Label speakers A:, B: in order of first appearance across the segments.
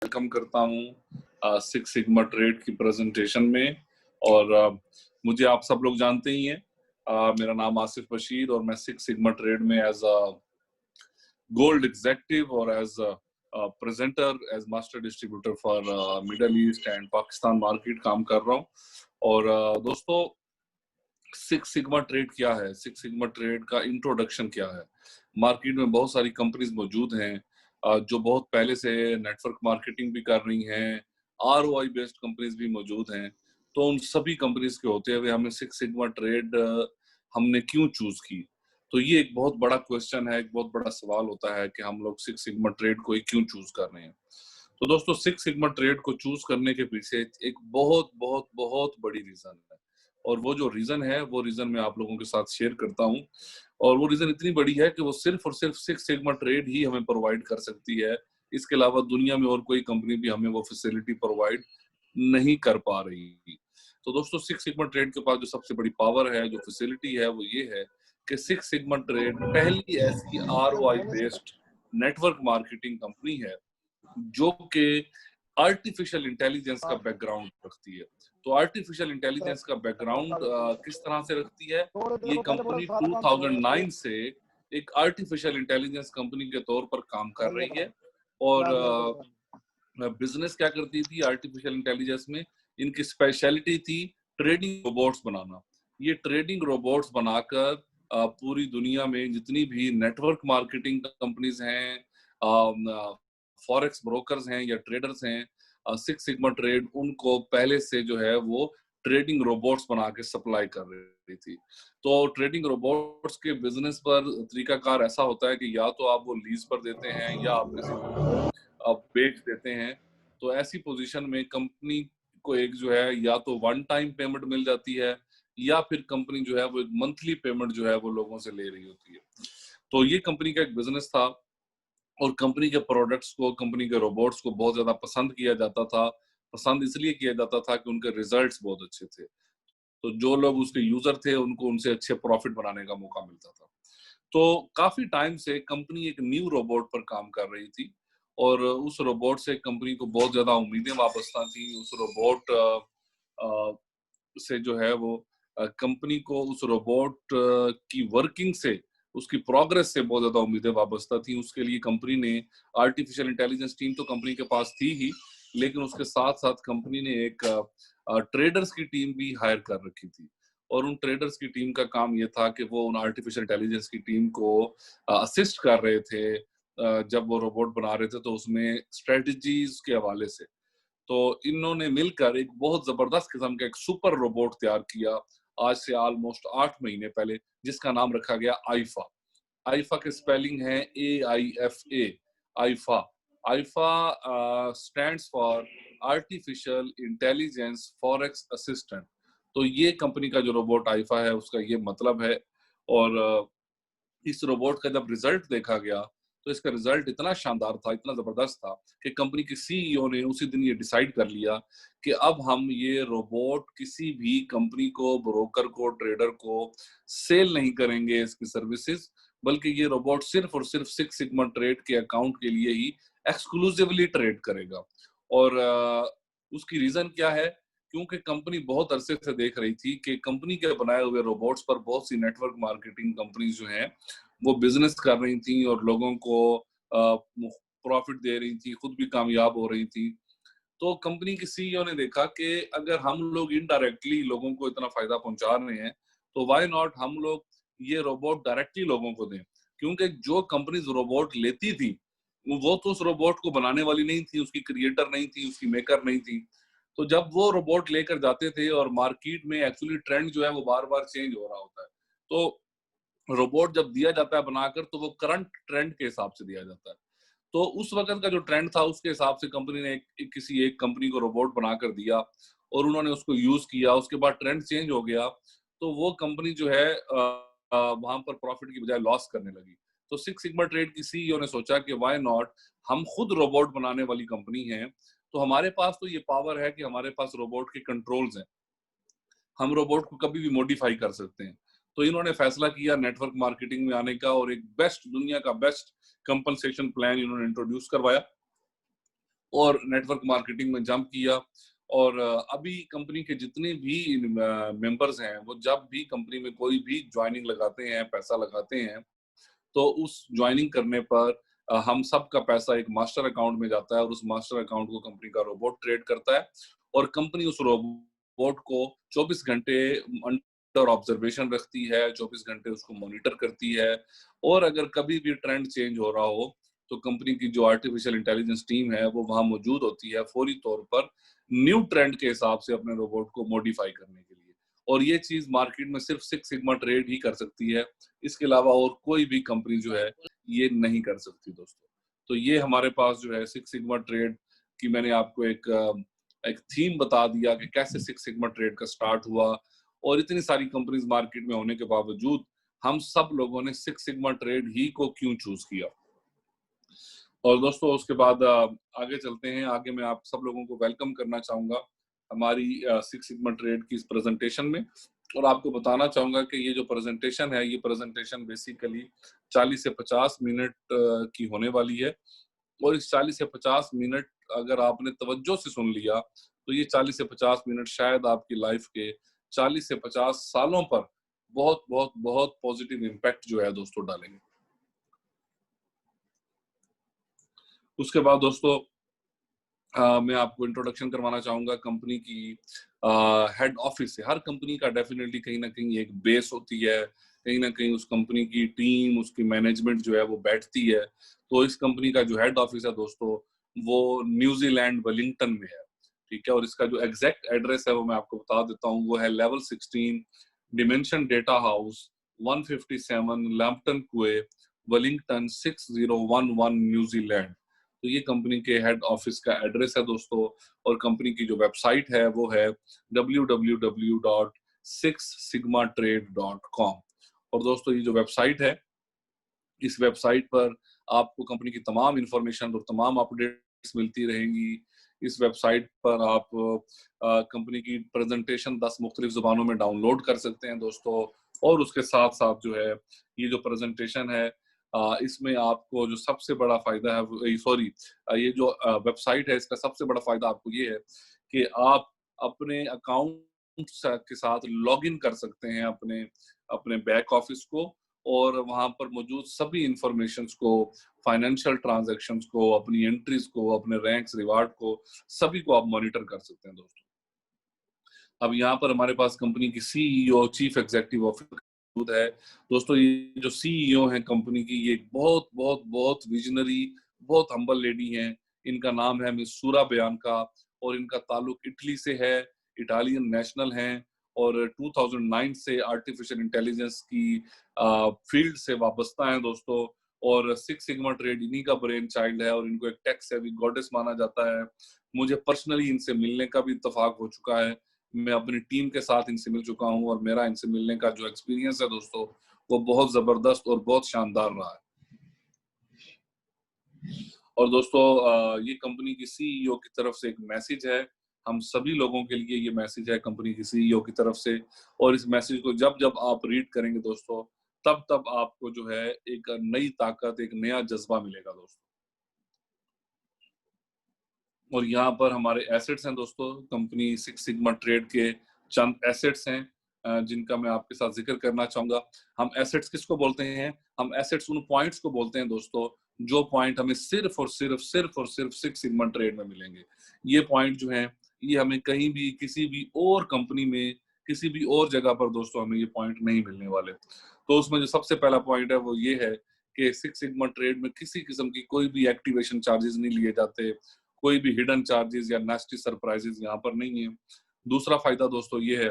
A: Welcome करता हूँ six sigma trade की प्रेजेंटेशन में। और मुझे आप सब लोग जानते ही हैं। मेरा नाम आसिफ बशीर और मैं सिक्स सिग्मा ट्रेड में एज अ गोल्ड एग्जेक्टिव और as presenter, as master distributor for middle east and Pakistan market काम कर रहा हूँ। और दोस्तों, सिक्स सिग्मा ट्रेड क्या है, सिक्स सिग्मा ट्रेड का इंट्रोडक्शन क्या है। मार्केट में बहुत सारी कंपनीज मौजूद हैं जो बहुत पहले से नेटवर्क मार्केटिंग भी कर रही हैं, आरओआई बेस्ड कंपनीज भी मौजूद हैं। तो उन सभी कंपनीज के होते हुए हमें सिक्स सिग्मा ट्रेड हमने क्यों चूज की। तो ये एक बहुत बड़ा क्वेश्चन है, एक बहुत बड़ा सवाल होता है कि हम लोग सिक्स सिग्मा ट्रेड को क्यों चूज कर रहे हैं। तो दोस्तों, सिक्स सिग्मा ट्रेड को चूज करने के पीछे एक बहुत बहुत बहुत बड़ी रीजन है, और वो जो रीजन है वो रीजन मैं आप लोगों के साथ शेयर करता हूँ। और वो रीजन इतनी बड़ी है कि वो सिर्फ और सिर्फ सिक्स सिग्मा ट्रेड ही हमें प्रोवाइड कर सकती है। इसके अलावा दुनिया में और कोई कंपनी भी हमें वो फैसिलिटी प्रोवाइड नहीं कर पा रही। तो दोस्तों, सिक्स सिग्मा ट्रेड के पास जो सबसे बड़ी पावर है, जो फैसिलिटी है, वो ये है कि सिक्स सिग्मा ट्रेड पहली ऐसी ROI based network marketing company है जो कि आर्टिफिशियल इंटेलिजेंस का बैकग्राउंड रखती है। तो आर्टिफिशियल इंटेलिजेंस का बैकग्राउंड किस तरह से रखती है। ये कंपनी 2009 से एक आर्टिफिशियल इंटेलिजेंस कंपनी के तौर पर काम कर रही है। और बिजनेस क्या करती थी आर्टिफिशियल इंटेलिजेंस में, इनकी स्पेशलिटी थी ट्रेडिंग रोबोट्स बनाना। ये ट्रेडिंग रोबोट्स बनाकर पूरी दुनिया में जितनी भी नेटवर्क मार्केटिंग कंपनीज हैं, फॉरेक्स ब्रोकर्स हैं या ट्रेडर्स हैं, सिक्स सिग्मा ट्रेड उनको पहले से जो है वो ट्रेडिंग रोबोट्स बना के सप्लाई कर रही थी। तो ट्रेडिंग रोबोट्स के बिजनेस पर तरीकाकार ऐसा होता है कि या तो आप वो लीज पर देते हैं या आप किसी को आप बेच देते हैं। तो ऐसी पोजीशन में कंपनी को एक जो है या तो वन टाइम पेमेंट मिल जाती है या फिर कंपनी जो है वो एक मंथली पेमेंट जो है वो लोगों से ले रही होती है। तो ये कंपनी का एक बिजनेस था और कंपनी के प्रोडक्ट्स को, कंपनी के रोबोट्स को बहुत ज्यादा पसंद किया जाता था। पसंद इसलिए किया जाता था कि उनके रिजल्ट्स बहुत अच्छे थे। तो जो लोग उसके यूजर थे उनको उनसे अच्छे प्रॉफिट बनाने का मौका मिलता था। तो काफी टाइम से कंपनी एक न्यू रोबोट पर काम कर रही थी और उस रोबोट से कंपनी को बहुत ज्यादा उम्मीदें वाबस्ता थी। उस रोबोट से जो है वो कंपनी को उस रोबोट की वर्किंग से, उसकी प्रोग्रेस से बहुत ज्यादा उम्मीदें वाबस्ता थी। उसके लिए कंपनी ने आर्टिफिशियल इंटेलिजेंस टीम तो कंपनी के पास थी ही, लेकिन उसके साथ साथ कंपनी ने एक ट्रेडर्स की टीम भी हायर कर रखी थी। और उन ट्रेडर्स की टीम का काम ये था कि वो उन आर्टिफिशियल इंटेलिजेंस की टीम को असिस्ट कर रहे थे जब वो रोबोट बना रहे थे, तो उसमें स्ट्रेटजीज के हवाले से। तो इन्होंने मिलकर एक बहुत जबरदस्त किस्म का एक सुपर रोबोट तैयार किया आज से ऑलमोस्ट 8 महीने पहले, जिसका नाम रखा गया आईफा। आईफा के स्पेलिंग है AIFA। IIFA IIFA stands for artificial intelligence forex assistant. तो ये कंपनी का जो रोबोट आईफा है उसका ये मतलब है। और इस रोबोट का जब रिजल्ट देखा गया तो इसका रिजल्ट इतना शानदार था, इतना जबरदस्त था कि कंपनी के सीईओ ने उसी दिन ये डिसाइड कर लिया कि अब हम ये रोबोट किसी भी कंपनी को, ब्रोकर को, ट्रेडर को सेल नहीं करेंगे इसकी सर्विसेज, बल्कि ये रोबोट सिर्फ और सिर्फ सिक्स सिग्मा ट्रेड के अकाउंट के लिए ही एक्सक्लूसिवली ट्रेड करेगा। और उसकी रीजन क्या है, क्योंकि कंपनी बहुत अरसे से देख रही थी कि कंपनी के बनाए हुए रोबोट्स पर बहुत सी नेटवर्क मार्केटिंग कंपनीज जो हैं वो बिजनेस कर रही थी और लोगों को प्रॉफिट दे रही थी, खुद भी कामयाब हो रही थी। तो कंपनी के सीईओ ने देखा कि अगर हम लोग इनडायरेक्टली लोगों को इतना फायदा पहुंचा रहे हैं तो व्हाई नॉट हम लोग ये रोबोट डायरेक्टली लोगों को दें। क्योंकि जो कंपनीज रोबोट लेती थी वो तो उस रोबोट को बनाने वाली नहीं थी, उसकी क्रिएटर नहीं थी, उसकी मेकर नहीं थी। तो जब वो रोबोट लेकर जाते थे और मार्केट में एक्चुअली ट्रेंड जो है वो बार बार चेंज हो रहा होता है, तो रोबोट जब दिया जाता है बनाकर तो वो करंट ट्रेंड के हिसाब से दिया जाता है। तो उस वक्त का जो ट्रेंड था उसके हिसाब से कंपनी ने किसी एक कंपनी को रोबोट बनाकर दिया और उन्होंने उसको यूज किया। उसके बाद ट्रेंड चेंज हो गया तो वो कंपनी जो है वहां पर प्रॉफिट की बजाय लॉस करने लगी। तो सिक्स सिग्मा ट्रेड की सीईओ ने सोचा कि व्हाई नॉट, हम खुद रोबोट बनाने वाली कंपनी है, तो हमारे पास तो ये पावर है कि हमारे पास रोबोट के कंट्रोल्स हैं, हम रोबोट को कभी भी मॉडिफाई कर सकते हैं। तो इन्होंने फैसला किया नेटवर्क मार्केटिंग में आने का और एक बेस्ट, दुनिया का बेस्ट कंपनसेशन प्लान इन्होंने इंट्रोड्यूस करवाया। और नेटवर्क मार्केटिंग में जंप किया। और अभी कंपनी के जितने भी मेंबर्स हैं वो जब भी कंपनी में कोई भी ज्वाइनिंग लगाते हैं, पैसा लगाते हैं, तो उस ज्वाइनिंग करने पर हम सब का पैसा एक मास्टर अकाउंट में जाता है और उस मास्टर अकाउंट को कंपनी का रोबोट ट्रेड करता है और कंपनी उस रोबोट को 24 घंटे अंडर ऑब्जर्वेशन रखती है, 24 घंटे उसको मॉनिटर करती है। और अगर कभी भी ट्रेंड चेंज हो रहा हो तो कंपनी की जो आर्टिफिशियल इंटेलिजेंस टीम है वो वहां मौजूद होती है फौरी तौर पर न्यू ट्रेंड के हिसाब से अपने रोबोट को मॉडिफाई करने के लिए। और ये चीज मार्केट में सिर्फ सिक्स सिग्मा ट्रेड ही कर सकती है, इसके अलावा और कोई भी कंपनी जो है ये नहीं कर सकती दोस्तों। तो ये हमारे पास जो है सिक्स सिग्मा ट्रेड की मैंने आपको एक थीम बता दिया कि कैसे सिक्स सिग्मा ट्रेड का स्टार्ट हुआ और इतनी सारी कंपनीज मार्केट में होने के बावजूद हम सब लोगों ने सिक्स सिग्मा ट्रेड ही को क्यों चूज किया। और दोस्तों उसके बाद आगे चलते हैं। आगे मैं आप सब लोगों को वेलकम करना चाहूंगा हमारी सिक्स सिग्मा ट्रेड की इस प्रेजेंटेशन में और आपको बताना चाहूंगा कि ये जो प्रेजेंटेशन है ये प्रेजेंटेशन बेसिकली 40 से 50 मिनट की होने वाली है। और इस 40 से 50 मिनट अगर आपने तवज्जो से सुन लिया तो ये 40 से 50 मिनट शायद आपकी लाइफ के 40 से 50 सालों पर बहुत बहुत बहुत पॉजिटिव इम्पैक्ट जो है दोस्तों डालेंगे। उसके बाद दोस्तों मैं आपको इंट्रोडक्शन करवाना चाहूंगा कंपनी की हेड ऑफिस से। हर कंपनी का डेफिनेटली कहीं ना कहीं एक बेस होती है, कहीं ना कहीं उस कंपनी की टीम, उसकी मैनेजमेंट जो है वो बैठती है। तो इस कंपनी का जो हेड ऑफिस है दोस्तों वो न्यूजीलैंड वेलिंगटन में है, ठीक है। और इसका जो एग्जैक्ट एड्रेस है वो मैं आपको बता देता हूँ, वो है level 16 dimension data house 157 Lampton कुए वेलिंगटन 6011 न्यूजीलैंड। तो ये कंपनी के हेड ऑफिस का एड्रेस है दोस्तों। और कंपनी की जो वेबसाइट है वो है www.sixsigmatrade.com। और दोस्तों ये जो वेबसाइट है इस वेबसाइट पर आपको कंपनी की तमाम इंफॉर्मेशन और तमाम अपडेट्स मिलती रहेंगी। इस वेबसाइट पर आप कंपनी की प्रेजेंटेशन 10 मुख्तलिफ जुबानों में डाउनलोड कर सकते हैं दोस्तों। और उसके साथ साथ जो है ये जो प्रेजेंटेशन है इसमें आपको जो सबसे बड़ा फायदा है, सॉरी, ये जो वेबसाइट है इसका सबसे बड़ा फायदा आपको ये है कि आप अपने अकाउंट के साथ लॉग इन कर सकते हैं अपने अपने बैक ऑफिस को और वहां पर मौजूद सभी इंफॉर्मेशंस को, फाइनेंशियल ट्रांजैक्शंस को, अपनी एंट्रीज को, अपने रैंक्स, रिवार्ड को, सभी को आप मॉनिटर कर सकते हैं दोस्तों। अब यहाँ पर हमारे पास कंपनी की सीईओ, चीफ एग्जीक्यूटिव ऑफिसर मौजूद है दोस्तों। ये जो सीईओ है कंपनी की, ये बहुत बहुत बहुत विजनरी, बहुत हम्बल लेडी हैं। इनका नाम है मिस सूरा बयानका और इनका ताल्लुक इटली से है, इटालियन नेशनल हैं और 2009 से आर्टिफिशियल इंटेलिजेंस की फील्ड से वाबस्ता हैं दोस्तों। और सिक्स सिग्मा ट्रेड इन्हीं का ब्रेन चाइल्ड है और इनको एक टेक सेवी गॉडेस माना जाता है। मुझे पर्सनली इनसे मिलने का भी इत्तेफाक हो चुका है, मैं अपनी टीम के साथ इनसे मिल चुका हूं और मेरा इनसे मिलने का जो एक्सपीरियंस है दोस्तों वो बहुत जबरदस्त और बहुत शानदार रहा है। और दोस्तों ये कंपनी की सीईओ की तरफ से एक मैसेज है, हम सभी लोगों के लिए ये मैसेज है कंपनी की सीईओ की तरफ से। और इस मैसेज को जब जब आप रीड करेंगे दोस्तों तब तब आपको जो है एक नई ताकत, एक नया जज्बा मिलेगा दोस्तों। और यहाँ पर हमारे एसेट्स हैं दोस्तों, कंपनी सिक्स सिग्मा ट्रेड के चंद एसेट्स हैं जिनका मैं आपके साथ जिक्र करना चाहूंगा। हम एसेट्स किसको बोलते हैं? हम एसेट्स उन पॉइंट्स को बोलते हैं दोस्तों जो पॉइंट हमें सिर्फ सिक्स सिग्मा ट्रेड में मिलेंगे। ये पॉइंट जो हैं ये हमें कहीं भी, किसी भी और कंपनी में, किसी भी और जगह पर दोस्तों हमें ये पॉइंट नहीं मिलने वाले। तो उसमें जो सबसे पहला पॉइंट है वो ये है कि सिक्स सिग्मा ट्रेड में किसी किस्म की कोई भी एक्टिवेशन चार्जेस नहीं लिए जाते, कोई भी हिडन चार्जेस या नास्टी सरप्राइजेस यहाँ पर नहीं है। दूसरा फायदा दोस्तों ये है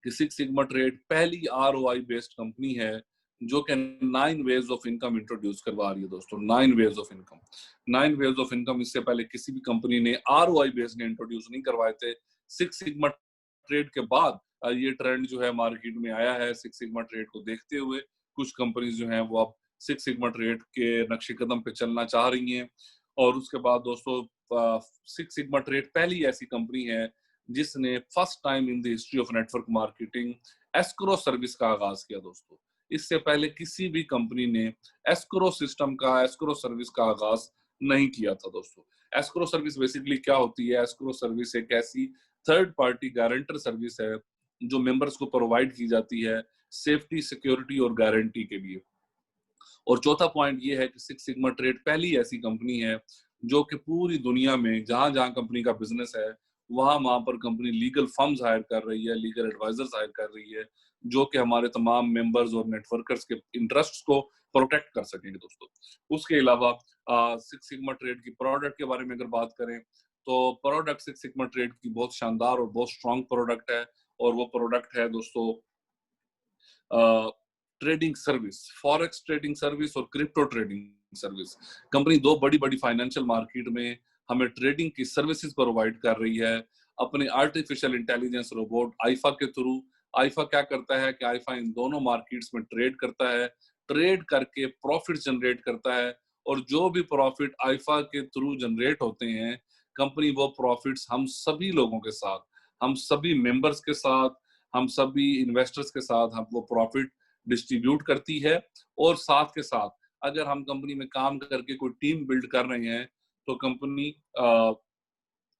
A: कि सिक्स सिग्मा ट्रेड पहली आरओआई बेस्ड कंपनी है जो कि 9 वेज ऑफ इनकम इंट्रोड्यूस करवा रही है दोस्तों। 9 ways of income, 9 ways of income इससे पहले किसी भी कंपनी ने आरओआई बेस्ड ने इंट्रोड्यूस नहीं करवाए थे। सिक्स सिग्मा ट्रेड के बाद ये ट्रेंड जो है मार्केट में आया है। सिक्स सिग्मा ट्रेड को देखते हुए कुछ कंपनीज जो हैं वो अब सिक्स सिग्मा ट्रेड के नक्शे कदम पे चलना चाह रही हैं। और उसके बाद दोस्तों सिक्स सिग्मा ट्रेड पहली ऐसी कंपनी है जिसने first time in the history of network marketing escrow service का आगाज किया दोस्तों। इससे पहले किसी भी कंपनी ने एस्क्रो सिस्टम का, एस्क्रो सर्विस का आगाज नहीं किया था दोस्तों। एस्क्रो सर्विस बेसिकली क्या होती है? एस्क्रो सर्विस एक ऐसी थर्ड पार्टी गारंटर सर्विस है जो मेंबर्स को प्रोवाइड की जाती है सेफ्टी, सिक्योरिटी और गारंटी के लिए। और चौथा पॉइंट ये है कि सिक्स सिग्मा ट्रेड पहली ऐसी कंपनी है जो कि पूरी दुनिया में जहां जहां कंपनी का बिजनेस है वहां पर कंपनी लीगल फर्म्स हायर कर रही है, लीगल एडवाइजर्स हायर कर रही है, जो कि हमारे तमाम मेंबर्स और नेटवर्कर्स के इंटरेस्ट्स को प्रोटेक्ट कर सकेंगे दोस्तों। उसके अलावा सिक्स सिग्मा ट्रेड की प्रोडक्ट के बारे में अगर बात करें तो प्रोडक्ट सिक्स सिग्मा ट्रेड की बहुत शानदार और बहुत स्ट्रॉन्ग प्रोडक्ट है, और वो प्रोडक्ट है दोस्तों trading service, forex trading service और क्रिप्टो ट्रेडिंग सर्विस। कंपनी दो बड़ी बड़ी फाइनेंशियल मार्केट में हमें ट्रेडिंग की सर्विसेज प्रोवाइड कर रही है अपने आर्टिफिशियल इंटेलिजेंस रोबोट आईफा के थ्रू। आईफा क्या करता है कि आईफा इन दोनों मार्केट्स में ट्रेड करता है, ट्रेड करके प्रॉफिट जनरेट करता है, और जो भी प्रॉफिट आईफा के थ्रू जनरेट होते हैं कंपनी वो प्रॉफिट्स हम सभी लोगों के साथ, हम सभी मेंबर्स के साथ, हम सभी इन्वेस्टर्स के साथ हम वो प्रॉफिट डिस्ट्रीब्यूट करती है। और साथ के साथ अगर हम कंपनी में काम करके कोई टीम बिल्ड कर रहे हैं तो कंपनी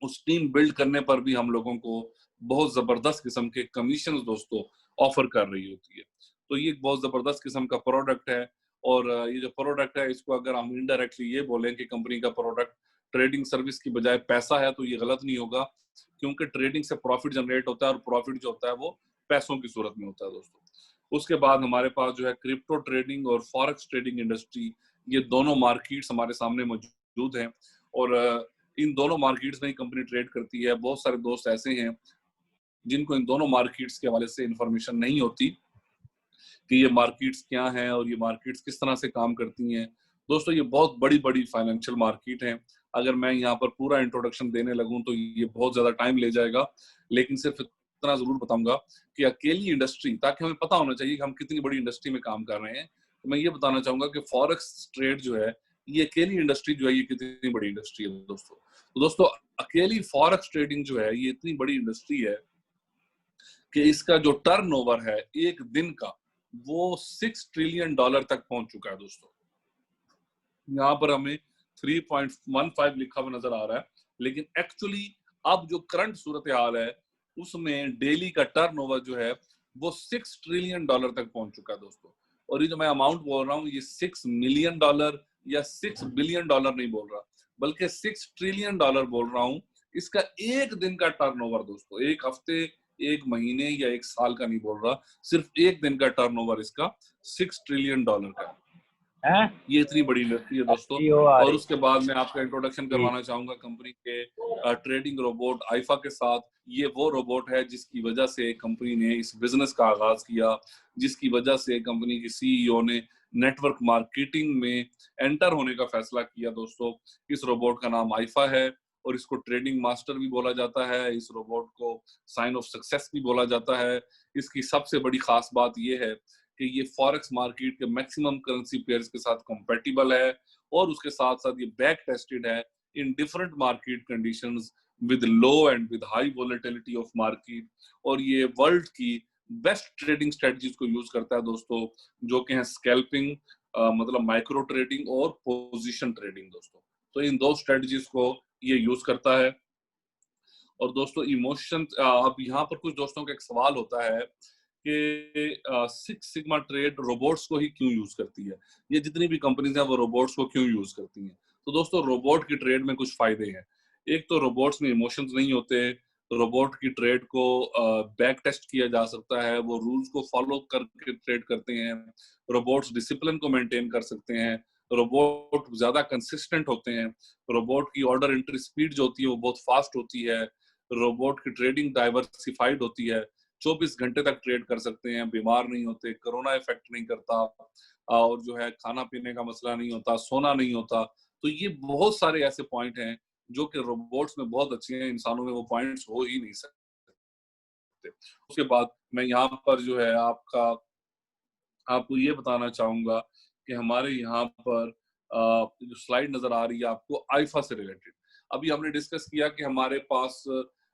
A: उस टीम बिल्ड करने पर भी हम लोगों को बहुत जबरदस्त किस्म के कमीशन दोस्तों ऑफर कर रही होती है। तो ये एक बहुत जबरदस्त किस्म का प्रोडक्ट है। और ये जो प्रोडक्ट है इसको अगर हम इनडायरेक्टली ये बोलें कि कंपनी का प्रोडक्ट ट्रेडिंग सर्विस की बजाय पैसा है तो ये गलत नहीं होगा, क्योंकि ट्रेडिंग से प्रॉफिट जनरेट होता है और प्रॉफिट जो होता है वो पैसों की सूरत में होता है दोस्तों। उसके बाद हमारे पास जो है क्रिप्टो ट्रेडिंग और फॉरेक्स ट्रेडिंग इंडस्ट्री, ये दोनों मार्केट्स हमारे सामने मौजूद हैं, और इन दोनों मार्केट्स में ही कंपनी ट्रेड करती है। बहुत सारे दोस्त ऐसे हैं जिनको इन दोनों मार्केट्स के हवाले से इंफॉर्मेशन नहीं होती कि ये मार्केट्स क्या हैं और ये मार्केट्स किस तरह से काम करती हैं। दोस्तों ये बहुत बड़ी बड़ी फाइनेंशियल मार्केट हैं, अगर मैं यहाँ पर पूरा इंट्रोडक्शन देने लगूं तो ये बहुत ज्यादा टाइम ले जाएगा, लेकिन सिर्फ इतना जरूर बताऊंगा कि अकेली इंडस्ट्री, ताकि हमें पता होना चाहिए कि हम कितनी बड़ी इंडस्ट्री में काम कर रहे हैं, तो मैं ये बताना चाहूंगा कि फॉरेक्स ट्रेड जो है ये अकेली इंडस्ट्री जो है ये कितनी बड़ी इंडस्ट्री है दोस्तों। तो दोस्तों अकेली फॉरेक्स ट्रेडिंग जो है ये इतनी बड़ी इंडस्ट्री है कि इसका जो टर्नओवर है एक दिन का वो $6 ट्रिलियन तक पहुंच चुका है दोस्तों। यहाँ पर हमें 3.15 लिखा हुआ नजर आ रहा है, लेकिन एक्चुअली अब जो करंट सूरत हाल है उसमें डेली का टर्नओवर जो है वो $6 ट्रिलियन तक पहुंच चुका है दोस्तों। और ये जो मैं अमाउंट बोल रहा हूँ ये $6 मिलियन या $6 बिलियन नहीं बोल रहा, बल्कि $6 ट्रिलियन बोल रहा हूँ। इसका एक दिन का टर्नओवर दोस्तों, एक हफ्ते, एक महीने या एक साल का नहीं बोल रहा, सिर्फ एक दिन का टर्नओवर इसका $6 ट्रिलियन का है। ये इतनी बड़ी इंडस्ट्री है दोस्तों। और उसके बाद मैं आपका इंट्रोडक्शन करवाना चाहूंगा कंपनी के ट्रेडिंग रोबोट आईफा के साथ। ये वो रोबोट है जिसकी वजह से कंपनी ने इस बिजनेस का आगाज किया, जिसकी वजह से कंपनी की सीईओ ने नेटवर्क मार्केटिंग में एंटर होने का फैसला किया दोस्तों। इस रोबोट का नाम आईफा है और इसको ट्रेडिंग मास्टर भी बोला जाता है, इस रोबोट को साइन ऑफ सक्सेस भी बोला जाता है। इसकी सबसे बड़ी खास बात यह है कि ये फॉरेक्स मार्केट के मैक्सिमम करेंसी पेयर्स के साथ कंपैटिबल है, और उसके साथ साथ ये बैक टेस्टेड है in different market conditions with low and with high volatility of market. और ये वर्ल्ड की बेस्ट ट्रेडिंग स्ट्रेटजीज को यूज करता है दोस्तों, जो कि है स्कैल्पिंग, मतलब माइक्रो ट्रेडिंग और पोजीशन ट्रेडिंग दोस्तों। तो इन दो स्ट्रेटजीज को ये यूज करता है। और दोस्तों इमोशन, अब यहाँ पर कुछ दोस्तों का एक सवाल होता है कि सिक्स सिग्मा ट्रेड रोबोट्स को ही क्यों यूज करती है, ये जितनी भी कंपनीज हैं वो रोबोट्स को क्यों यूज करती हैं। तो दोस्तों रोबोट की ट्रेड में कुछ फायदे हैं। एक तो रोबोट्स में इमोशंस नहीं होते, रोबोट की ट्रेड को बैक टेस्ट किया जा सकता है, वो रूल्स को फॉलो करके ट्रेड करते हैं, रोबोट्स डिसिप्लिन को मेंटेन कर सकते हैं, रोबोट ज्यादा कंसिस्टेंट होते हैं, रोबोट की ऑर्डर एंट्री स्पीड जो होती है वो बहुत फास्ट होती है, रोबोट की ट्रेडिंग डाइवर्सिफाइड होती है, 24 घंटे तक ट्रेड कर सकते हैं, बीमार नहीं होते, कोरोना इफेक्ट नहीं करता, और जो है खाना पीने का मसला नहीं होता, सोना नहीं होता। तो ये बहुत सारे ऐसे पॉइंट हैं जो कि रोबोट्स में बहुत अच्छे हैं, इंसानों में वो पॉइंट्स हो ही नहीं सकते। उसके बाद मैं यहाँ पर जो है आपको ये बताना चाहूंगा कि हमारे यहाँ पर जो स्लाइड नजर आ रही है आपको आईफा से रिलेटेड, अभी हमने डिस्कस किया कि हमारे पास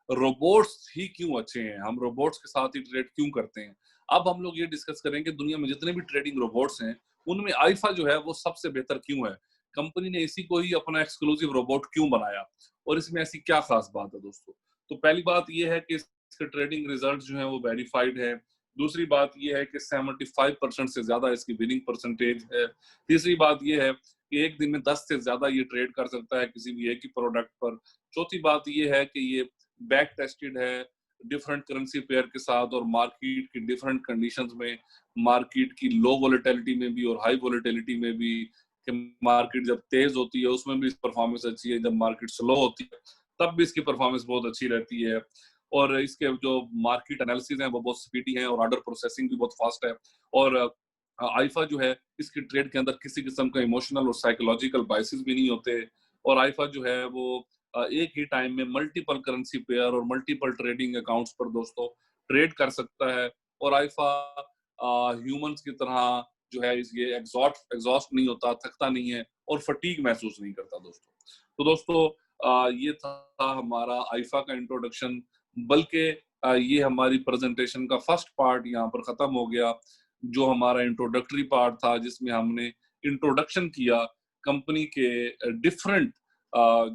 A: रोबोट्स ही क्यों अच्छे हैं, हम रोबोट्स के साथ ही ट्रेड क्यों करते हैं। अब हम लोग ये डिस्कस करेंगे दुनिया में जितने भी ट्रेडिंग रोबोट्स हैं उनमें आईफा जो है वो सबसे बेहतर क्यों है। कंपनी ने इसी को ही अपना एक्सक्लूसिव रोबोट क्यों बनाया और इसमें ऐसी क्या खास बात है दोस्तों। तो पहली बात ये है कि इसके ट्रेडिंग रिजल्ट जो है वो वेरीफाइड है। दूसरी बात ये है कि 75% से ज्यादा इसकी विनिंग परसेंटेज है। तीसरी बात ये है कि एक दिन में 10 से ज्यादा ये ट्रेड कर सकता है किसी भी एक ही प्रोडक्ट पर। चौथी बात ये है कि ये बैक टेस्टेड है डिफरेंट करेंसी पेयर के साथ और मार्केट की डिफरेंट कंडीशंस में, मार्केट की लो वोलेटिलिटी में भी और हाई वोलेटिलिटी में भी, कि मार्केट जब तेज होती है उसमें भी परफॉर्मेंस अच्छी है, जब मार्केट स्लो होती है तब भी इसकी परफॉर्मेंस बहुत अच्छी रहती है। और इसके जो मार्केट एनालिसिस हैं वो बहुत स्पीडी हैं और ऑर्डर प्रोसेसिंग भी बहुत फास्ट है। और आईफा जो है इसकी ट्रेड के अंदर किसी किस्म का इमोशनल और साइकोलॉजिकल बाइसेस भी नहीं होते। और आईफा जो है वो एक ही टाइम में मल्टीपल करेंसी पेयर और मल्टीपल ट्रेडिंग अकाउंट्स पर दोस्तों ट्रेड कर सकता है। और आईफा ह्यूमंस की तरह जो है ये एग्जॉस्ट नहीं होता, थकता नहीं है और फटीग महसूस नहीं करता दोस्तों। तो दोस्तों ये था हमारा आईफा का इंट्रोडक्शन, बल्कि ये हमारी प्रेजेंटेशन का फर्स्ट पार्ट यहाँ पर खत्म हो गया। जो हमारा इंट्रोडक्टरी पार्ट था जिसमें हमने इंट्रोडक्शन किया कंपनी के डिफरेंट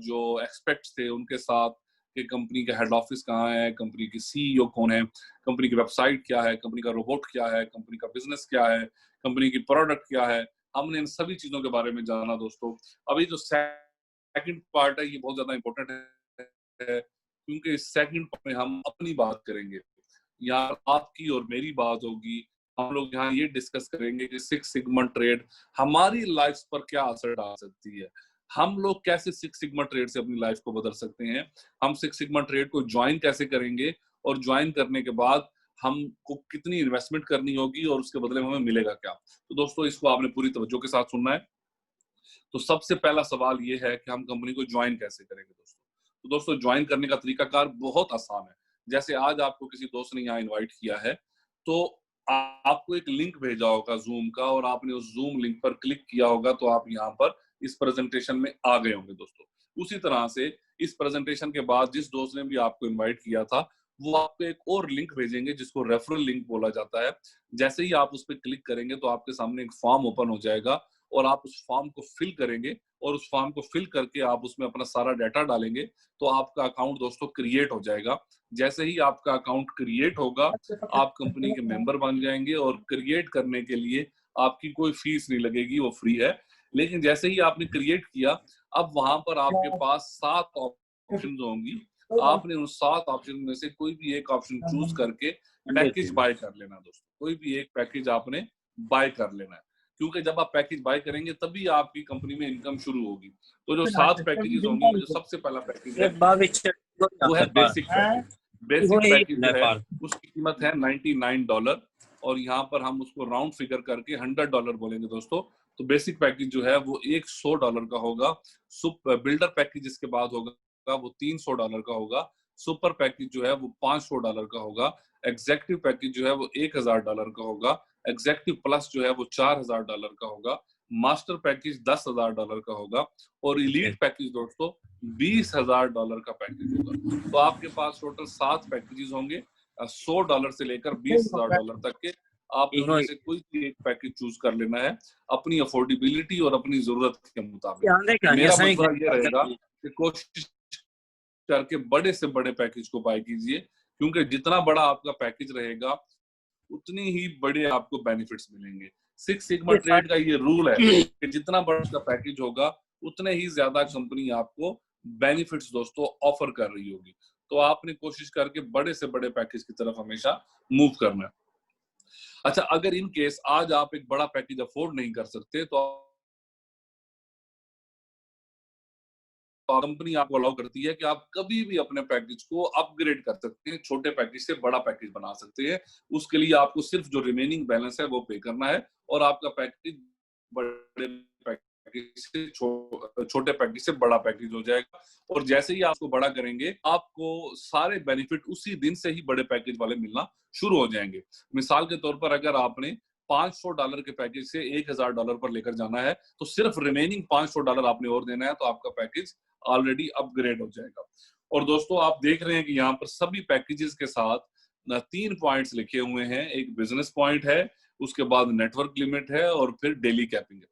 A: जो एक्सपेक्ट्स थे उनके साथ, कि कंपनी का हेड ऑफिस कहाँ है, कंपनी की सीईओ कौन है, कंपनी की वेबसाइट क्या है, कंपनी का रोबोट क्या है, कंपनी का बिजनेस क्या है, कंपनी की प्रोडक्ट क्या है। हमने इन सभी चीजों के बारे में जाना दोस्तों। अभी जो सेकंड पार्ट है ये बहुत ज्यादा इंपॉर्टेंट है, क्योंकि इस सेकंड पार्ट में हम अपनी बात करेंगे, यहाँ आपकी और मेरी बात होगी। हम लोग यहाँ ये डिस्कस करेंगे कि सिक्स सिग्मा ट्रेड हमारी लाइफ पर क्या असर डाल सकती है, हम लोग कैसे सिक्स सिग्मा ट्रेड से अपनी लाइफ को बदल सकते हैं, हम सिक्स सिग्मा ट्रेड को ज्वाइन कैसे करेंगे और ज्वाइन करने के बाद हमको कितनी इन्वेस्टमेंट करनी होगी और उसके बदले में हमें मिलेगा क्या। तो दोस्तों इसको आपने पूरी तवज्जो के साथ सुनना है। तो सबसे पहला सवाल ये है कि हम कंपनी को ज्वाइन कैसे करेंगे दोस्तों। तो दोस्तों ज्वाइन करने का तरीकाकार बहुत आसान है। जैसे आज आपको किसी दोस्त ने यहाँ इनवाइट किया है तो आपको एक लिंक भेजा होगा जूम का और आपने उस जूम लिंक पर क्लिक किया होगा तो आप यहाँ पर इस प्रेजेंटेशन में आ गए होंगे दोस्तों। उसी तरह से इस प्रेजेंटेशन के बाद जिस दोस्त ने भी आपको इन्वाइट किया था वो आपको एक और लिंक भेजेंगे जिसको रेफरल लिंक बोला जाता है। जैसे ही आप उस पर क्लिक करेंगे तो आपके सामने एक फॉर्म ओपन हो जाएगा और आप उस फॉर्म को फिल करेंगे और उस फॉर्म को फिल करके आप उसमें अपना सारा डाटा डालेंगे तो आपका अकाउंट दोस्तों क्रिएट हो जाएगा। जैसे ही आपका अकाउंट क्रिएट होगा आप कंपनी के मेंबर बन जाएंगे और क्रिएट करने के लिए आपकी कोई फीस नहीं लगेगी, वो फ्री है। लेकिन जैसे ही आपने क्रिएट किया अब वहां पर आपके पास 7 ऑप्शन होंगी, आपने उन 7 ऑप्शन में से कोई भी एक ऑप्शन चूज करके पैकेज बाय कर लेना दोस्तों। कोई भी एक पैकेज आपने बाय कर लेना है, क्योंकि जब आप पैकेज बाय करेंगे तभी आपकी कंपनी में इनकम शुरू होगी। तो जो 7 पैकेजेस होंगी, जो सबसे पहला पैकेज है वो है बेसिक पैकेज। बेसिक पैकेज जो है उसकी कीमत है $99 और यहाँ पर हम उसको राउंड फिगर करके $100 बोलेंगे दोस्तों। तो बेसिक पैकेज जो है वो $100 का होगा। बिल्डर पैकेज जिसके बाद होगा वो $300 का होगा। सुपर पैकेज जो है वो $500 का होगा। एग्जेक्टिव पैकेज जो है वो $1000 का होगा। एग्जेक्टिव प्लस जो है वो $4000 का होगा। मास्टर पैकेज $10,000 का होगा और इलीट पैकेज दोस्तों $20,000 का पैकेज होगा। तो आपके पास टोटल 7 पैकेजेस होंगे, $100 से लेकर $20,000 तक के। आप इनमें से कोई भी एक पैकेज चूज कर लेना है अपनी अफोर्डेबिलिटी और अपनी जरूरत के मुताबिक। मेरा मसला ये रहेगा कि कोशिश करके बड़े से बड़े पैकेज को बाय कीजिए, क्योंकि जितना बड़ा आपका पैकेज रहेगा उतनी ही बड़े आपको बेनिफिट्स मिलेंगे। सिक्स सिग्मा ट्रेड का ये रूल है कि जितना बड़ा पैकेज होगा उतने ही ज्यादा कंपनी आपको बेनिफिट्स दोस्तों ऑफर कर रही होगी। तो आपने कोशिश करके बड़े से बड़े पैकेज की तरफ हमेशा मूव करना है। अच्छा, अगर इन केस आज आप एक बड़ा पैकेज अफोर्ड नहीं कर सकते तो कंपनी आपको अलाउ करती है कि आप कभी भी अपने पैकेज को अपग्रेड कर सकते हैं, छोटे पैकेज से बड़ा पैकेज बना सकते हैं। उसके लिए आपको सिर्फ जो रिमेनिंग बैलेंस है वो पे करना है और आपका पैकेज बड़े पैकेज से छोटे पैकेज से बड़ा पैकेज हो जाएगा। और जैसे ही आपको बड़ा करेंगे आपको सारे बेनिफिट उसी दिन से ही बड़े पैकेज वाले मिलना शुरू हो जाएंगे। मिसाल के तौर पर अगर आपने $500 के पैकेज से $1000 पर लेकर जाना है तो सिर्फ रिमेनिंग $500 आपने और देना है तो आपका पैकेज ऑलरेडी अपग्रेड हो जाएगा। और दोस्तों आप देख रहे हैं कि यहाँ पर सभी पैकेजेस के साथ 3 पॉइंट्स लिखे हुए हैं। एक बिजनेस पॉइंट है, उसके बाद नेटवर्क लिमिट है और फिर डेली कैपिंग है।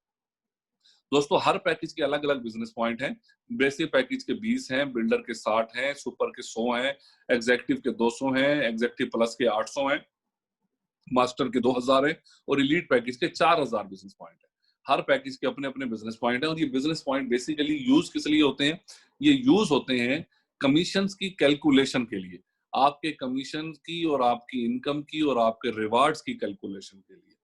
A: दोस्तों हर पैकेज के अलग अलग बिजनेस पॉइंट हैं। बेसिक पैकेज के 20 हैं, बिल्डर के 60 हैं, सुपर के 100 हैं, एग्जेक्टिव के 200 हैं, एग्जेक्टिव प्लस के 800 हैं, मास्टर के 2000 है और एलीट पैकेज के 4000 बिजनेस पॉइंट है। हर पैकेज के अपने अपने बिजनेस पॉइंट है और ये बिजनेस पॉइंट बेसिकली यूज किस लिए होते हैं? ये यूज होते हैं कमीशंस की कैलकुलेशन के लिए, आपके कमीशन की और आपकी इनकम की और आपके रिवार्ड्स की कैलकुलेशन के लिए।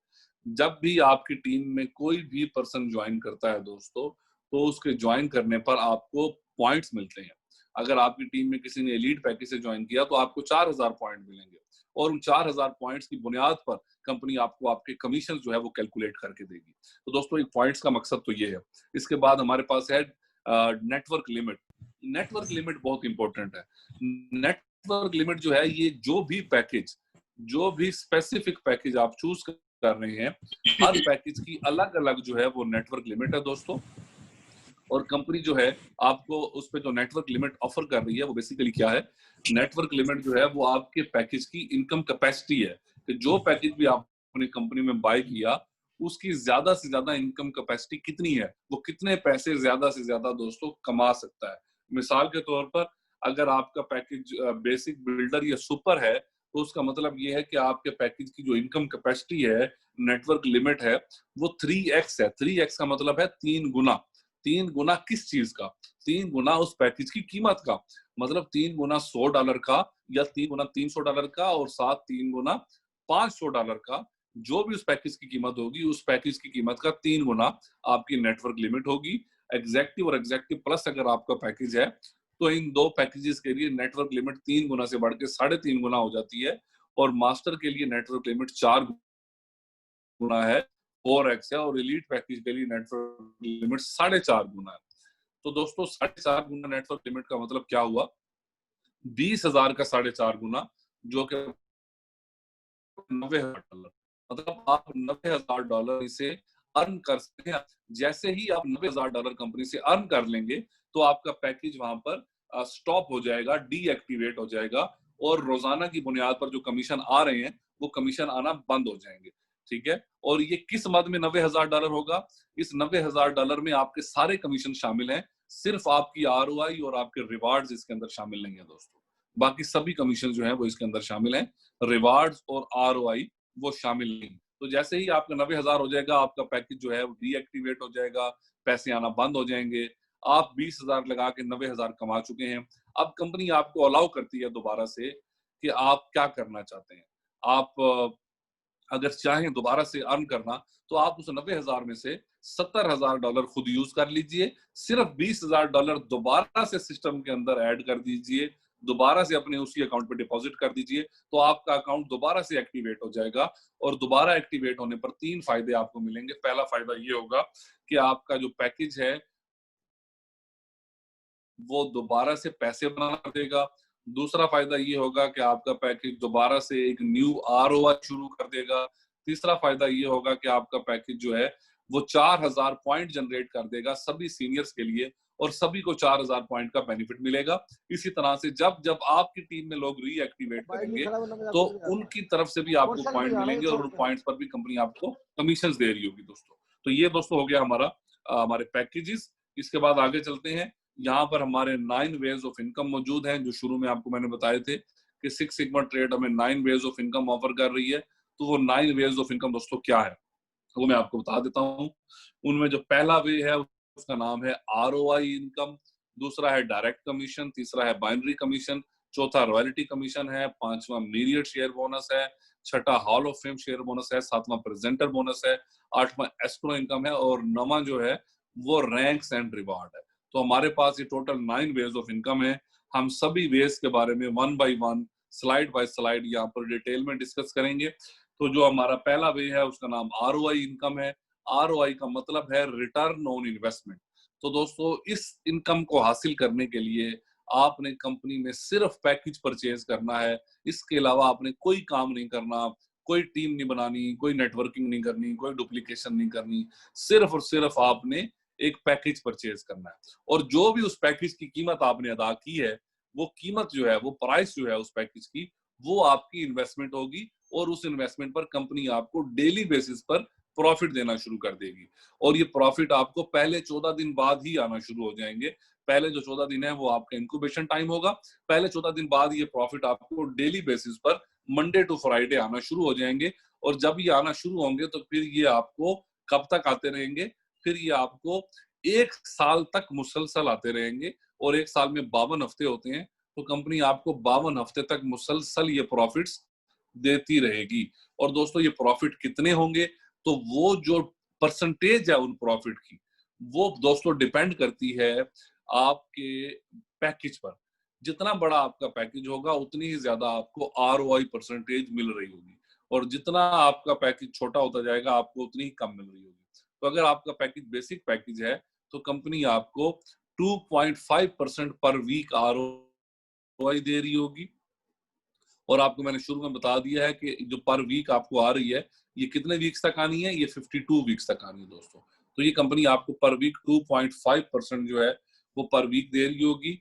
A: जब भी आपकी टीम में कोई भी पर्सन ज्वाइन करता है दोस्तों, तो उसके ज्वाइन करने पर आपको पॉइंट्स मिलते हैं। अगर आपकी टीम में किसी ने एलीट पैकेज से ज्वाइन किया तो आपको 4000 पॉइंट मिलेंगे और उन 4000 पॉइंट्स की बुनियाद पर कंपनी आपको आपके कमीशन जो है वो कैलकुलेट करके देगी। तो दोस्तों एक पॉइंट्स का मकसद तो ये है। इसके बाद हमारे पास है नेटवर्क लिमिट। नेटवर्क लिमिट बहुत इंपॉर्टेंट है। नेटवर्क लिमिट जो है, ये जो भी पैकेज, जो भी स्पेसिफिक पैकेज आप चूज कर रहे हैं, हर पैकेज की अलग अलग जो है वो नेटवर्क लिमिट है दोस्तों। और कंपनी जो है आपको उस पे जो नेटवर्क लिमिट ऑफर कर रही है वो बेसिकली क्या है? नेटवर्क लिमिट जो है वो आपके पैकेज की इनकम कैपेसिटी है कि जो पैकेज भी आपने कंपनी में बाय किया उसकी ज्यादा से ज्यादा इनकम कैपेसिटी कितनी है, वो कितने पैसे ज्यादा से ज्यादा दोस्तों कमा सकता है। मिसाल के तौर पर अगर आपका पैकेज बेसिक, बिल्डर या सुपर है तो उसका मतलब ये है कि आपके पैकेज की जो इनकम कैपेसिटी है, नेटवर्क लिमिट है, वो 3x है। 3x का मतलब है 3 गुना। 3 गुना किस चीज का? 3 गुना उस पैकेज की कीमत का। मतलब 3 गुना $100 का या 3 गुना $300 का और साथ 3 गुना $500 का, जो भी उस पैकेज की कीमत होगी, उस पैकेज की कीमत का 3 गुना आपकी नेटवर्क लिमिट होगी। एग्जेक्टिव और एग्जेक्टिव प्लस अगर आपका पैकेज है तो इन दो पैकेजेस के लिए नेटवर्क लिमिट 3 गुना से बढ़ के 3.5 गुना हो जाती है और मास्टर के लिए नेटवर्क लिमिट 4 गुना है, 4x है और एलीट पैकेज के लिए नेटवर्क लिमिट 4.5 गुना है। तो दोस्तों 4.5 गुना नेटवर्क लिमिट का मतलब क्या हुआ? 20,000 का 4.5 गुना, जो कि $90,000। मतलब आप $90,000 से अर्न कर सकते हैं। जैसे ही आप $90,000 कंपनी से अर्न कर लेंगे तो आपका पैकेज वहां पर स्टॉप हो जाएगा, डीएक्टिवेट हो जाएगा और रोजाना की बुनियाद पर जो कमीशन आ रहे हैं वो कमीशन आना बंद हो जाएंगे। ठीक है? और ये किस मद में $90,000 होगा? इस $90,000 में आपके सारे कमीशन शामिल हैं, सिर्फ आपकी आरओआई और आपके रिवार्ड्स इसके अंदर शामिल नहीं है दोस्तों। बाकी सभी कमीशन जो है वो इसके अंदर शामिल हैं, रिवार्ड्स और आरओआई वो शामिल नहीं। तो जैसे ही आपका 90,000 हो जाएगा, आपका पैकेज जो है वो डीएक्टिवेट हो जाएगा, पैसे आना बंद हो जाएंगे। आप 20,000 लगा के 90,000 कमा चुके हैं। अब कंपनी आपको अलाउ करती है दोबारा से कि आप क्या करना चाहते हैं। आप अगर चाहें दोबारा से अर्न करना तो आप उस 90,000 में से $70,000 खुद यूज कर लीजिए, सिर्फ $20,000 दोबारा से सिस्टम के अंदर ऐड कर दीजिए, दोबारा से अपने उसी अकाउंट पे डिपॉजिट कर दीजिए, तो आपका अकाउंट दोबारा से एक्टिवेट हो जाएगा। और दोबारा एक्टिवेट होने पर 3 फायदे आपको मिलेंगे। पहला फायदा ये होगा कि आपका जो पैकेज है वो दोबारा से पैसे बना देगा। दूसरा फायदा ये होगा कि आपका पैकेज दोबारा से एक न्यू आरओआई शुरू कर देगा। तीसरा फायदा ये होगा कि आपका पैकेज जो है वो 4000 पॉइंट जनरेट कर देगा सभी सीनियर्स के लिए और सभी को 4000 पॉइंट का बेनिफिट मिलेगा। इसी तरह से जब जब आपकी टीम में लोग रीएक्टिवेट करेंगे तो उनकी तरफ से भी आपको पॉइंट मिलेंगे और उन पॉइंट्स पर भी कंपनी आपको कमीशन दे रही होगी दोस्तों। तो ये दोस्तों हो गया हमारे पैकेजेस। इसके बाद आगे चलते हैं। यहाँ पर हमारे 9 वेज ऑफ इनकम मौजूद हैं, जो शुरू में आपको मैंने बताए थे कि सिक्स सिग्मा ट्रेड हमें 9 वेज ऑफ इनकम ऑफर कर रही है। तो वो 9 वेज ऑफ इनकम दोस्तों क्या है वो मैं आपको बता देता हूँ। उनमें जो पहला वे है उसका नाम है आरओआई इनकम, दूसरा है डायरेक्ट कमीशन, तीसरा है बाइनरी कमीशन, चौथा रॉयल्टी कमीशन है, पांचवा मीरियड शेयर बोनस है, छठा hall of fame share bonus है, सातवां प्रेजेंटर बोनस है, आठवां एस्क्रो इनकम है और नौवां जो है वो रैंक्स एंड रिवार्ड है। तो हमारे पास ये टोटल 9 वेज ऑफ इनकम है। हम सभी वेज के बारे में one by one, slide bye slide यहाँ पर डिटेल में डिस्कस करेंगे। तो जो हमारा पहला वे है उसका नाम आरओआई इनकम है। आरओआई का मतलब है रिटर्न ऑन इन्वेस्टमेंट। तो दोस्तों इस इनकम को हासिल करने के लिए आपने कंपनी में सिर्फ पैकेज परचेज करना है, इसके अलावा आपने कोई काम नहीं करना, कोई टीम नहीं बनानी, कोई नेटवर्किंग नहीं करनी, कोई डुप्लीकेशन नहीं करनी, सिर्फ और सिर्फ आपने एक पैकेज परचेज करना है। और जो भी उस पैकेज की कीमत आपने अदा की है, वो कीमत जो है, वो प्राइस जो है उस पैकेज की, वो आपकी इन्वेस्टमेंट होगी और उस इन्वेस्टमेंट पर कंपनी आपको डेली बेसिस पर प्रॉफिट देना शुरू कर देगी। और ये प्रॉफिट आपको पहले 14 दिन बाद ही आना शुरू हो जाएंगे। पहले जो 14 दिन है वो आपका इंक्यूबेशन टाइम होगा। पहले 14 दिन बाद ये प्रॉफिट आपको डेली बेसिस पर मंडे टू फ्राइडे आना शुरू हो जाएंगे। और जब ये आना शुरू होंगे तो फिर ये आपको कब तक आते रहेंगे? फिर ये आपको 1 साल तक मुसलसल आते रहेंगे। और 1 साल में 52 हफ्ते होते हैं, तो कंपनी आपको 52 हफ्ते तक मुसलसल ये प्रॉफिट्स देती रहेगी। और दोस्तों ये प्रॉफिट कितने होंगे? तो वो जो परसेंटेज है उन प्रॉफिट की, वो दोस्तों डिपेंड करती है आपके पैकेज पर। जितना बड़ा आपका पैकेज होगा उतनी ही ज्यादा आपको आरओआई परसेंटेज मिल रही होगी। और जितना आपका पैकेज छोटा होता जाएगा आपको उतनी ही कम मिल रही होगी। तो अगर आपका पैकेज बेसिक पैकेज है तो कंपनी आपको 2.5% पर वीक आरओआई दे रही होगी। और आपको मैंने शुरू में बता दिया है कि जो पर वीक आपको आ रही है ये कितने वीक्स तक आनी है? ये 52 वीक्स तक आनी है दोस्तों। तो ये कंपनी आपको पर वीक 2.5% जो है वो पर वीक दे रही होगी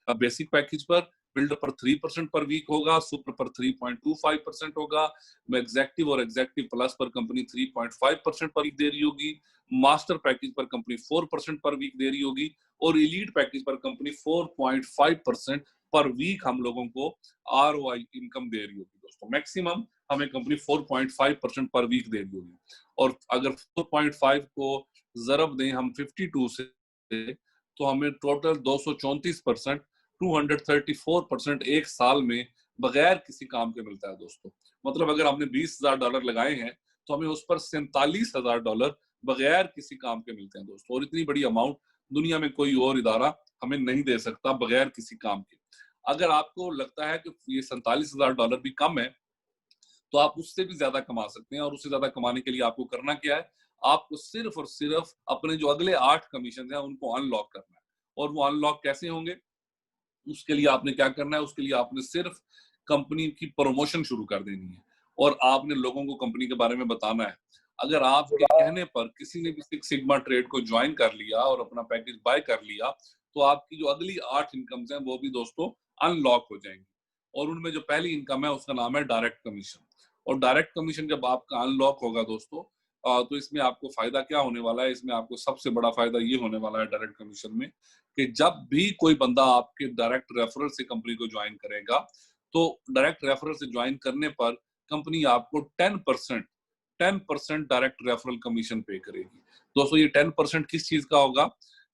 A: बेसिक पैकेज पर। बिल्डर पर 3% पर वीक होगा, सुपर पर 3.25% होगा, एग्जेक्टिव और एग्जेक्टिव प्लस पर कंपनी 3.5% पर वीक दे रही होगी, मास्टर पैकेज पर कंपनी 4% पर वीक दे रही होगी, और एलीट पैकेज पर कंपनी 4.5% पर वीक हम लोगों को आरओआई इनकम दे रही होगी दोस्तों। मैक्सिमम हमें कंपनी 4.5% पर वीक दे रही होगी। और अगर 4.5 को जरब दें हम 52 से, तो हमें टोटल 234%, 234% एक साल में बगैर किसी काम के मिलता है दोस्तों। मतलब अगर हमने $20,000 लगाए हैं तो हमें उस पर $47,000 बगैर किसी काम के मिलते हैं दोस्तों। और इतनी बड़ी अमाउंट दुनिया में कोई और इदारा हमें नहीं दे सकता बगैर किसी काम के। अगर आपको लगता है कि ये $47,000 भी कम है तो आप उससे भी ज्यादा कमा सकते हैं। और उससे ज्यादा कमाने के लिए आपको करना क्या है? आपको सिर्फ और सिर्फ अपने जो अगले 8 कमीशन है उनको अनलॉक करना है। और वो अनलॉक कैसे होंगे? उसके लिए आपने क्या करना है? उसके लिए आपने सिर्फ कंपनी की प्रमोशन शुरू कर देनी है और आपने लोगों को कंपनी के बारे में बताना है। अगर आपके कहने पर किसी ने भी सिक्स सिग्मा ट्रेड को ज्वाइन कर लिया और अपना पैकेज बाय कर लिया तो आपकी जो अगली 8 इनकम्स हैं वो भी दोस्तों अनलॉक हो जाएंगी। और उनमें जो पहली इनकम है उसका नाम है डायरेक्ट कमीशन। और डायरेक्ट कमीशन जब आपका अनलॉक होगा दोस्तों तो इसमें आपको फायदा क्या होने वाला है? इसमें आपको सबसे बड़ा फायदा ये होने वाला है डायरेक्ट कमीशन में कि जब भी कोई बंदा आपके डायरेक्ट रेफरल से कंपनी को ज्वाइन करेगा तो डायरेक्ट रेफरल से ज्वाइन करने पर कंपनी आपको 10% डायरेक्ट रेफरल कमीशन पे करेगी। दोस्तों ये 10% किस चीज का होगा?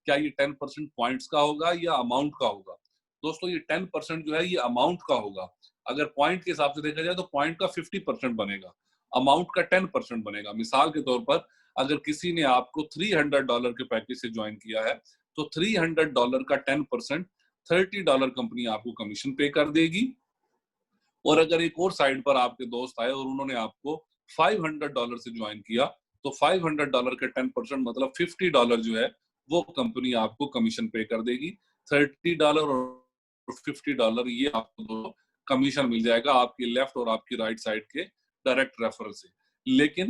A: क्या ये 10% पॉइंट्स का होगा या अमाउंट का होगा? दोस्तों ये 10% जो है ये अमाउंट का होगा। अगर पॉइंट के हिसाब से देखा जाए तो पॉइंट का 50% बनेगा, अमाउंट का 10% बनेगा। मिसाल के तौर पर अगर किसी ने आपको $300 के पैकेज से ज्वाइन किया है तो $300 का 10% $30 कंपनी आपको कमीशन पे कर देगी। और अगर एक और साइड पर आपके दोस्त आए और उन्होंने आपको $500 से ज्वाइन किया तो $500 के 10% मतलब $50 जो है वो कंपनी आपको कमीशन पे कर देगी। $30 और $50 ये आपको कमीशन मिल जाएगा आपकी लेफ्ट और आपकी राइट साइड के डायरेक्ट रेफरल से। लेकिन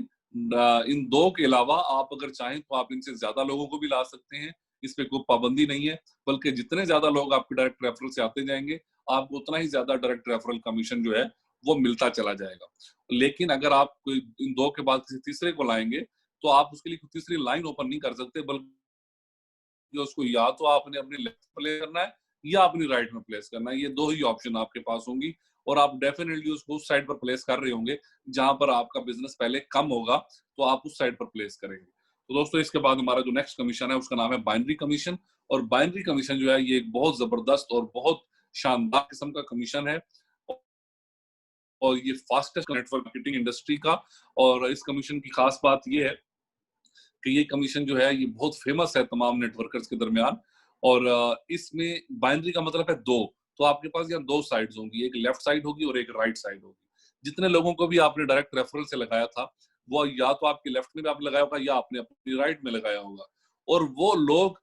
A: इन दो के अलावा आप अगर चाहें तो आप इनसे ज्यादा लोगों को भी ला सकते हैं। इस पे कोई पाबंदी नहीं है, बल्कि जितने ज्यादा लोग आपके डायरेक्ट रेफरल से आते जाएंगे आपको उतना ही ज्यादा डायरेक्ट रेफरल कमीशन जो है वो मिलता चला जाएगा। लेकिन अगर आप कोई इन दो के बाद किसी तीसरे को लाएंगे तो आप उसके लिए तीसरी लाइन ओपन नहीं कर सकते, बल्कि उसको या तो आपने अपने लेफ्ट प्लेस करना है या अपनी राइट में प्लेस करना है। ये दो ही ऑप्शन आपके पास होंगी और आप डेफिनेटली उसको उस साइड पर प्लेस कर रहे होंगे जहां पर आपका बिजनेस पहले कम होगा, तो आप उस साइड पर प्लेस करेंगे। तो दोस्तों इसके बाद हमारा जो नेक्स्ट कमीशन है उसका नाम है बाइनरी कमीशन। और बाइनरी कमीशन जो है ये एक बहुत जबरदस्त और बहुत शानदार किस्म का कमीशन है और ये फास्टेस्ट नेटवर्क मार्केटिंग इंडस्ट्री का। और इस कमीशन की खास बात ये है कि ये कमीशन जो है ये बहुत फेमस है तमाम नेटवर्कर्स के दरमियान। और इसमें बाइनरी का मतलब है दो, तो आपके पास यहाँ दो साइड्स होंगी, एक लेफ्ट साइड होगी और एक राइट साइड होगी। जितने लोगों को भी आपने डायरेक्ट रेफरल से लगाया था वो या तो आपके लेफ्ट में भी आपने लगाया होगा या आपने अपनी राइट में लगाया होगा। और वो लोग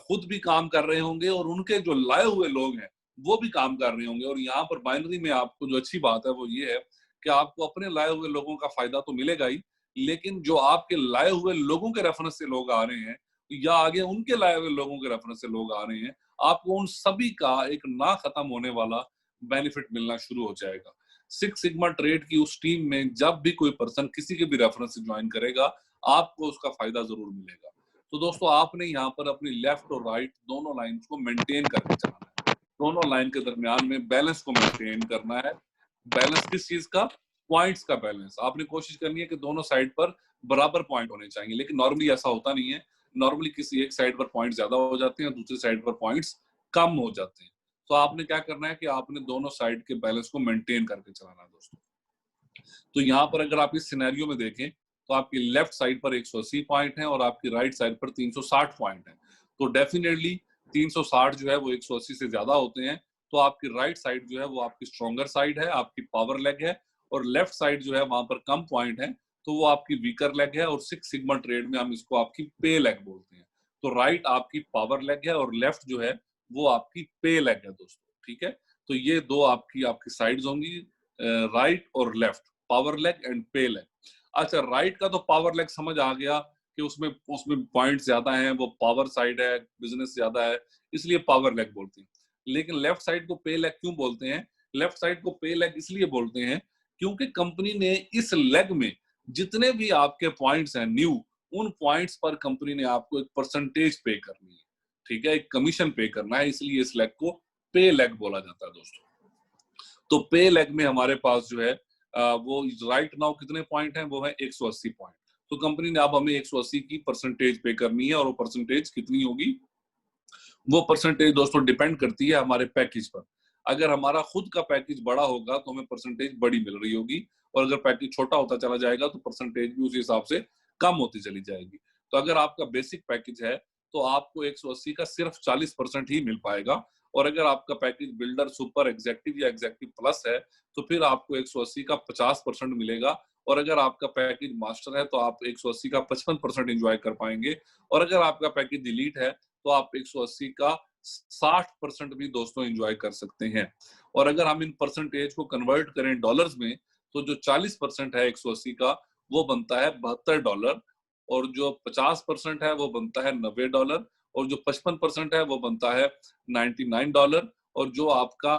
A: खुद भी काम कर रहे होंगे और उनके जो लाए हुए लोग हैं वो भी काम कर रहे होंगे। और यहाँ पर बाइनरी में आपको जो अच्छी बात है वो ये है कि आपको अपने लाए हुए लोगों का फायदा तो मिलेगा ही, लेकिन जो आपके लाए हुए लोगों के रेफरेंस से लोग आ रहे हैं या आगे उनके लाए हुए लोगों के रेफरेंस से लोग आ रहे हैं, आपको उन सभी का एक ना खत्म होने वाला बेनिफिट मिलना शुरू हो जाएगा। सिक्स सिग्मा ट्रेड की उस टीम में जब भी कोई पर्सन किसी के भी रेफरेंस से ज्वाइन करेगा, आपको उसका फायदा जरूर मिलेगा। तो दोस्तों, आपने यहाँ पर अपनी लेफ्ट और राइट दोनों लाइंस को मेंटेन करके चलाना है। दोनों लाइन के दरमियान में बैलेंस को मेंटेन करना है। बैलेंस किस चीज का? पॉइंट्स का बैलेंस। आपने कोशिश करनी है कि दोनों साइड पर बराबर पॉइंट होने चाहिए, लेकिन नॉर्मली ऐसा होता नहीं है। नॉर्मली किसी एक साइड पर पॉइंट ज्यादा हो जाते हैं, दूसरी साइड पर पॉइंट्स कम हो जाते हैं। तो आपने क्या करना है कि आपने दोनों साइड के बैलेंस को मेंटेन करके चलाना है दोस्तों। तो यहाँ पर अगर आप इस सिनेरियो में देखें तो आपकी लेफ्ट साइड पर 180 पॉइंट है और आपकी राइट साइड पर 360 पॉइंट है। तो डेफिनेटली 360 जो है वो 180 से ज्यादा होते हैं। तो आपकी राइट साइड जो है वो आपकी स्ट्रॉन्गर साइड है, आपकी पावर लेग है, और लेफ्ट साइड जो है वहां पर कम पॉइंट है तो वो आपकी वीकर लेग है। और सिक्स सिग्मा ट्रेड में हम इसको आपकी पे लेग बोलते हैं। तो राइट आपकी पावर लेग है और लेफ्ट जो है वो आपकी पे लेग है दोस्तों। ठीक है, तो ये दो आपकी आपकी साइड्स होंगी, राइट और लेफ्ट, पावर लेग एंड पे लेग। अच्छा, राइट का तो पावर लेग समझ आ गया कि उसमें उसमें पॉइंट ज्यादा हैं, वो पावर साइड है, बिजनेस ज्यादा है, इसलिए पावर लेग बोलते हैं। लेकिन लेफ्ट साइड को पे लेग क्यों बोलते हैं? लेफ्ट साइड को पे लेग इसलिए बोलते हैं क्योंकि कंपनी ने इस लेग में जितने भी आपके पॉइंट्स हैं न्यू, उन पॉइंट्स पर कंपनी ने आपको एक परसेंटेज पे करनी है। ठीक है, एक कमीशन पे करना है, इसलिए इस लेग को पे लेग बोला जाता है दोस्तों। तो पे लेग में हमारे पास जो है वो राइट नाउ कितने पॉइंट हैं? वो है 180 पॉइंट। तो कंपनी ने अब हमें 180 की परसेंटेज पे करनी है, और वो परसेंटेज कितनी होगी? वो परसेंटेज दोस्तों डिपेंड करती है हमारे पैकेज पर। अगर हमारा खुद का पैकेज बड़ा होगा तो हमें परसेंटेज बड़ी मिल रही होगी, और अगर पैकेज छोटा होता चला जाएगा तो परसेंटेज भी उसी हिसाब से कम होती चली जाएगी। तो अगर आपका बेसिक पैकेज है तो आपको 180 का सिर्फ 40% ही मिल पाएगा, और अगर आपका पैकेज बिल्डर, सुपर, एग्जेक्टिव या एग्जेक्टिव प्लस है तो फिर आपको 180 का 50% मिलेगा, और अगर आपका पैकेज मास्टर है तो आप 180 का 55% एंजॉय कर पाएंगे, और अगर आपका पैकेज डिलीट है तो आप 180 का 60% भी दोस्तों एंजॉय कर सकते हैं। और अगर हम इन परसेंटेज को कन्वर्ट करें डॉलर्स में तो जो 40% है 180 का वो बनता है $72, और जो 50% है वो बनता है $90, और जो 55% है वो बनता है $99, और जो आपका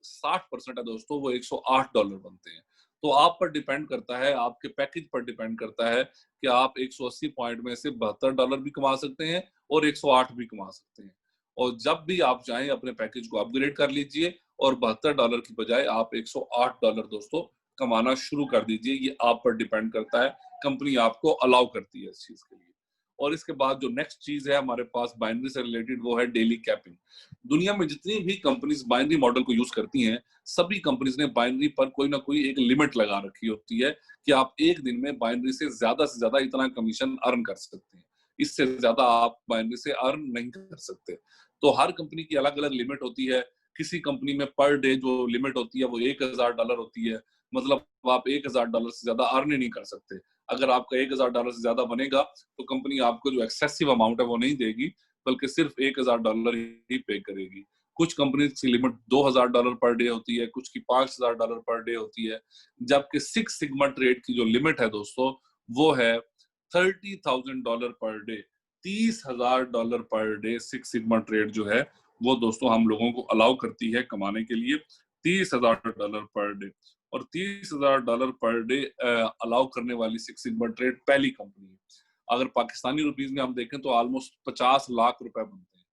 A: 60% है दोस्तों वो $108 बनते हैं। तो आप पर डिपेंड करता है, आपके पैकेज पर डिपेंड करता है कि आप 180 पॉइंट में से $72 भी कमा सकते हैं और 108 भी कमा सकते हैं। और जब भी आप चाहें अपने पैकेज को अपग्रेड कर लीजिए और $72 की बजाय आप $108 दोस्तों कमाना शुरू कर दीजिए। ये आप पर डिपेंड करता है, कंपनी आपको अलाउ करती है इस चीज के लिए। और इसके बाद जो नेक्स्ट चीज है हमारे पास बाइनरी से रिलेटेड, वो है डेली कैपिंग। दुनिया में जितनी भी कंपनीज बाइनरी मॉडल को यूज करती हैं, सभी कंपनीज ने बाइनरी पर कोई ना कोई एक लिमिट लगा रखी होती है कि आप एक दिन में बाइनरी से ज्यादा इतना कमीशन अर्न कर सकते हैं, इससे ज्यादा आप बाइनरी से अर्न नहीं कर सकते। तो हर कंपनी की अलग अलग लिमिट होती है। किसी कंपनी में पर डे जो लिमिट होती है वो $1000 होती है, मतलब आप $1000 से ज्यादा अर्न ही नहीं कर सकते। अगर आपका $1000 से ज्यादा बनेगा तो कंपनी आपको जो एक्सेसिव अमाउंट है वो नहीं देगी, बल्कि सिर्फ $1000 ही पे करेगी। कुछ कंपनी की लिमिट $2000 पर डे होती है, कुछ की $5000 पर डे होती है, जबकि सिक्स सिग्मा ट्रेड की जो लिमिट है दोस्तों वो है $30,000 per day. $30,000 per day six sigma trade जो है वो दोस्तों हम लोगों को अलाउ करती है कमाने के लिए, $30,000 पर डे। और $30,000 पर डे अलाउ करने वाली सिक्स सिग्मा ट्रेड पहली कंपनी है। अगर पाकिस्तानी रुपीज में हम देखें तो ऑलमोस्ट 50 लाख रुपए बनते हैं।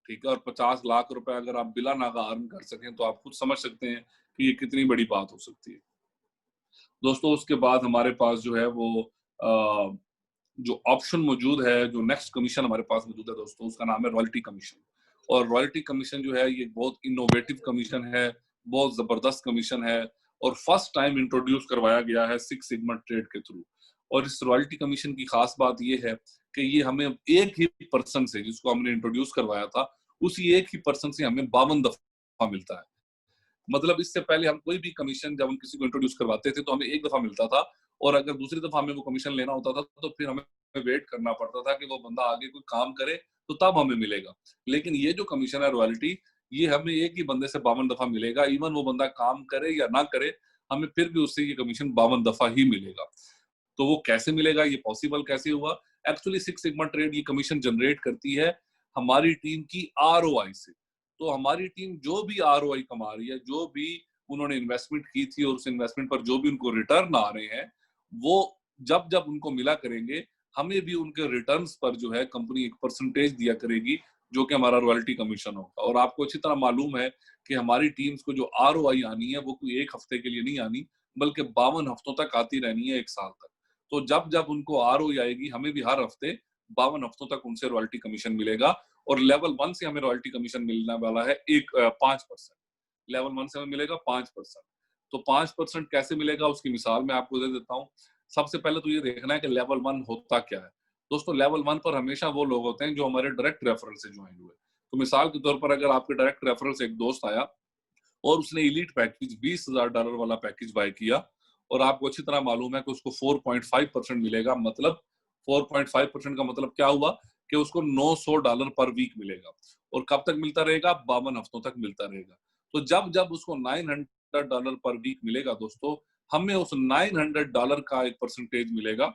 A: ठीक है, और 50 लाख रुपए अगर आप बिला नागा अर्न कर सकें तो आप खुद समझ सकते हैं कि ये कितनी बड़ी बात हो सकती है दोस्तों। उसके बाद हमारे पास जो है वो जो ऑप्शन मौजूद है, जो नेक्स्ट कमीशन हमारे पास मौजूद है दोस्तों, उसका नाम है रॉयल्टी कमीशन। और रॉयल्टी कमीशन जो है ये बहुत इनोवेटिव कमीशन है, बहुत जबरदस्त कमीशन है, और फर्स्ट टाइम इंट्रोड्यूस करवाया गया है सिक्स सिग्मा ट्रेड के थ्रू। और इस रॉयल्टी कमीशन की खास बात ये है कि ये हमें एक ही पर्सन से, जिसको हमने इंट्रोड्यूस करवाया था, उसी एक ही पर्सन से हमें 52 दफा मिलता है। मतलब इससे पहले हम कोई भी कमीशन जब हम किसी को इंट्रोड्यूस करवाते थे तो हमें एक दफा मिलता था, और अगर दूसरी दफा हमें वो कमीशन लेना होता था तो फिर हमें वेट करना पड़ता था कि वो बंदा आगे कोई काम करे तो तब हमें मिलेगा। लेकिन ये जो कमीशन है रॉयल्टी, ये हमें एक ही बंदे से 52 दफा मिलेगा। इवन वो बंदा काम करे या ना करे, हमें फिर भी उससे ये कमीशन 52 दफा ही मिलेगा। तो वो कैसे मिलेगा, ये पॉसिबल कैसे हुआ? एक्चुअली सिक्स सिग्मा ट्रेड ये कमीशन जनरेट करती है हमारी टीम की ROI से। तो हमारी टीम जो भी ROI कमा रही है, जो भी उन्होंने इन्वेस्टमेंट की थी और उस इन्वेस्टमेंट पर जो भी उनको रिटर्न आ रहे हैं वो जब जब उनको मिला करेंगे, हमें भी उनके रिटर्न्स पर जो है कंपनी एक परसेंटेज दिया करेगी, जो कि हमारा रॉयल्टी कमीशन होगा। और आपको अच्छी तरह मालूम है कि हमारी टीम्स को जो आरओआई आनी है वो कोई एक हफ्ते के लिए नहीं आनी, बल्कि 52 हफ्तों तक आती रहनी है, 1 साल तक। तो जब जब उनको आरओआई आएगी, हमें भी हर हफ्ते 52 हफ्तों तक उनसे रॉयल्टी कमीशन मिलेगा। और लेवल 1 से हमें रॉयल्टी कमीशन मिलने वाला है 5%। लेवल 1 से हमें मिलेगा 5%। तो 5% कैसे मिलेगा उसकी मिसाल मैं आपको दे देता हूँ। सबसे पहले तो ये देखना है कि लेवल 1 होता क्या है। दोस्तों, लेवल 1 पर हमेशा वो लोग होते हैं जो हमारे डायरेक्ट रेफरल से ज्वाइन हुए। तो मिसाल के तौर पर अगर आपके डायरेक्ट रेफरल से एक दोस्त आया और उसने एलीट पैकेज $20,000 वाला पैकेज बाय किया, और आपको अच्छी तरह मालूम है कि उसको 4.5% मिलेगा। मतलब 4.5% का मतलब क्या हुआ कि उसको $900 पर वीक मिलेगा। और कब तक मिलता रहेगा? 52 हफ्तों तक मिलता रहेगा। तो जब जब उसको $900 पर वीक मिलेगा दोस्तों, हमें उस $900 का एक परसेंटेज मिलेगा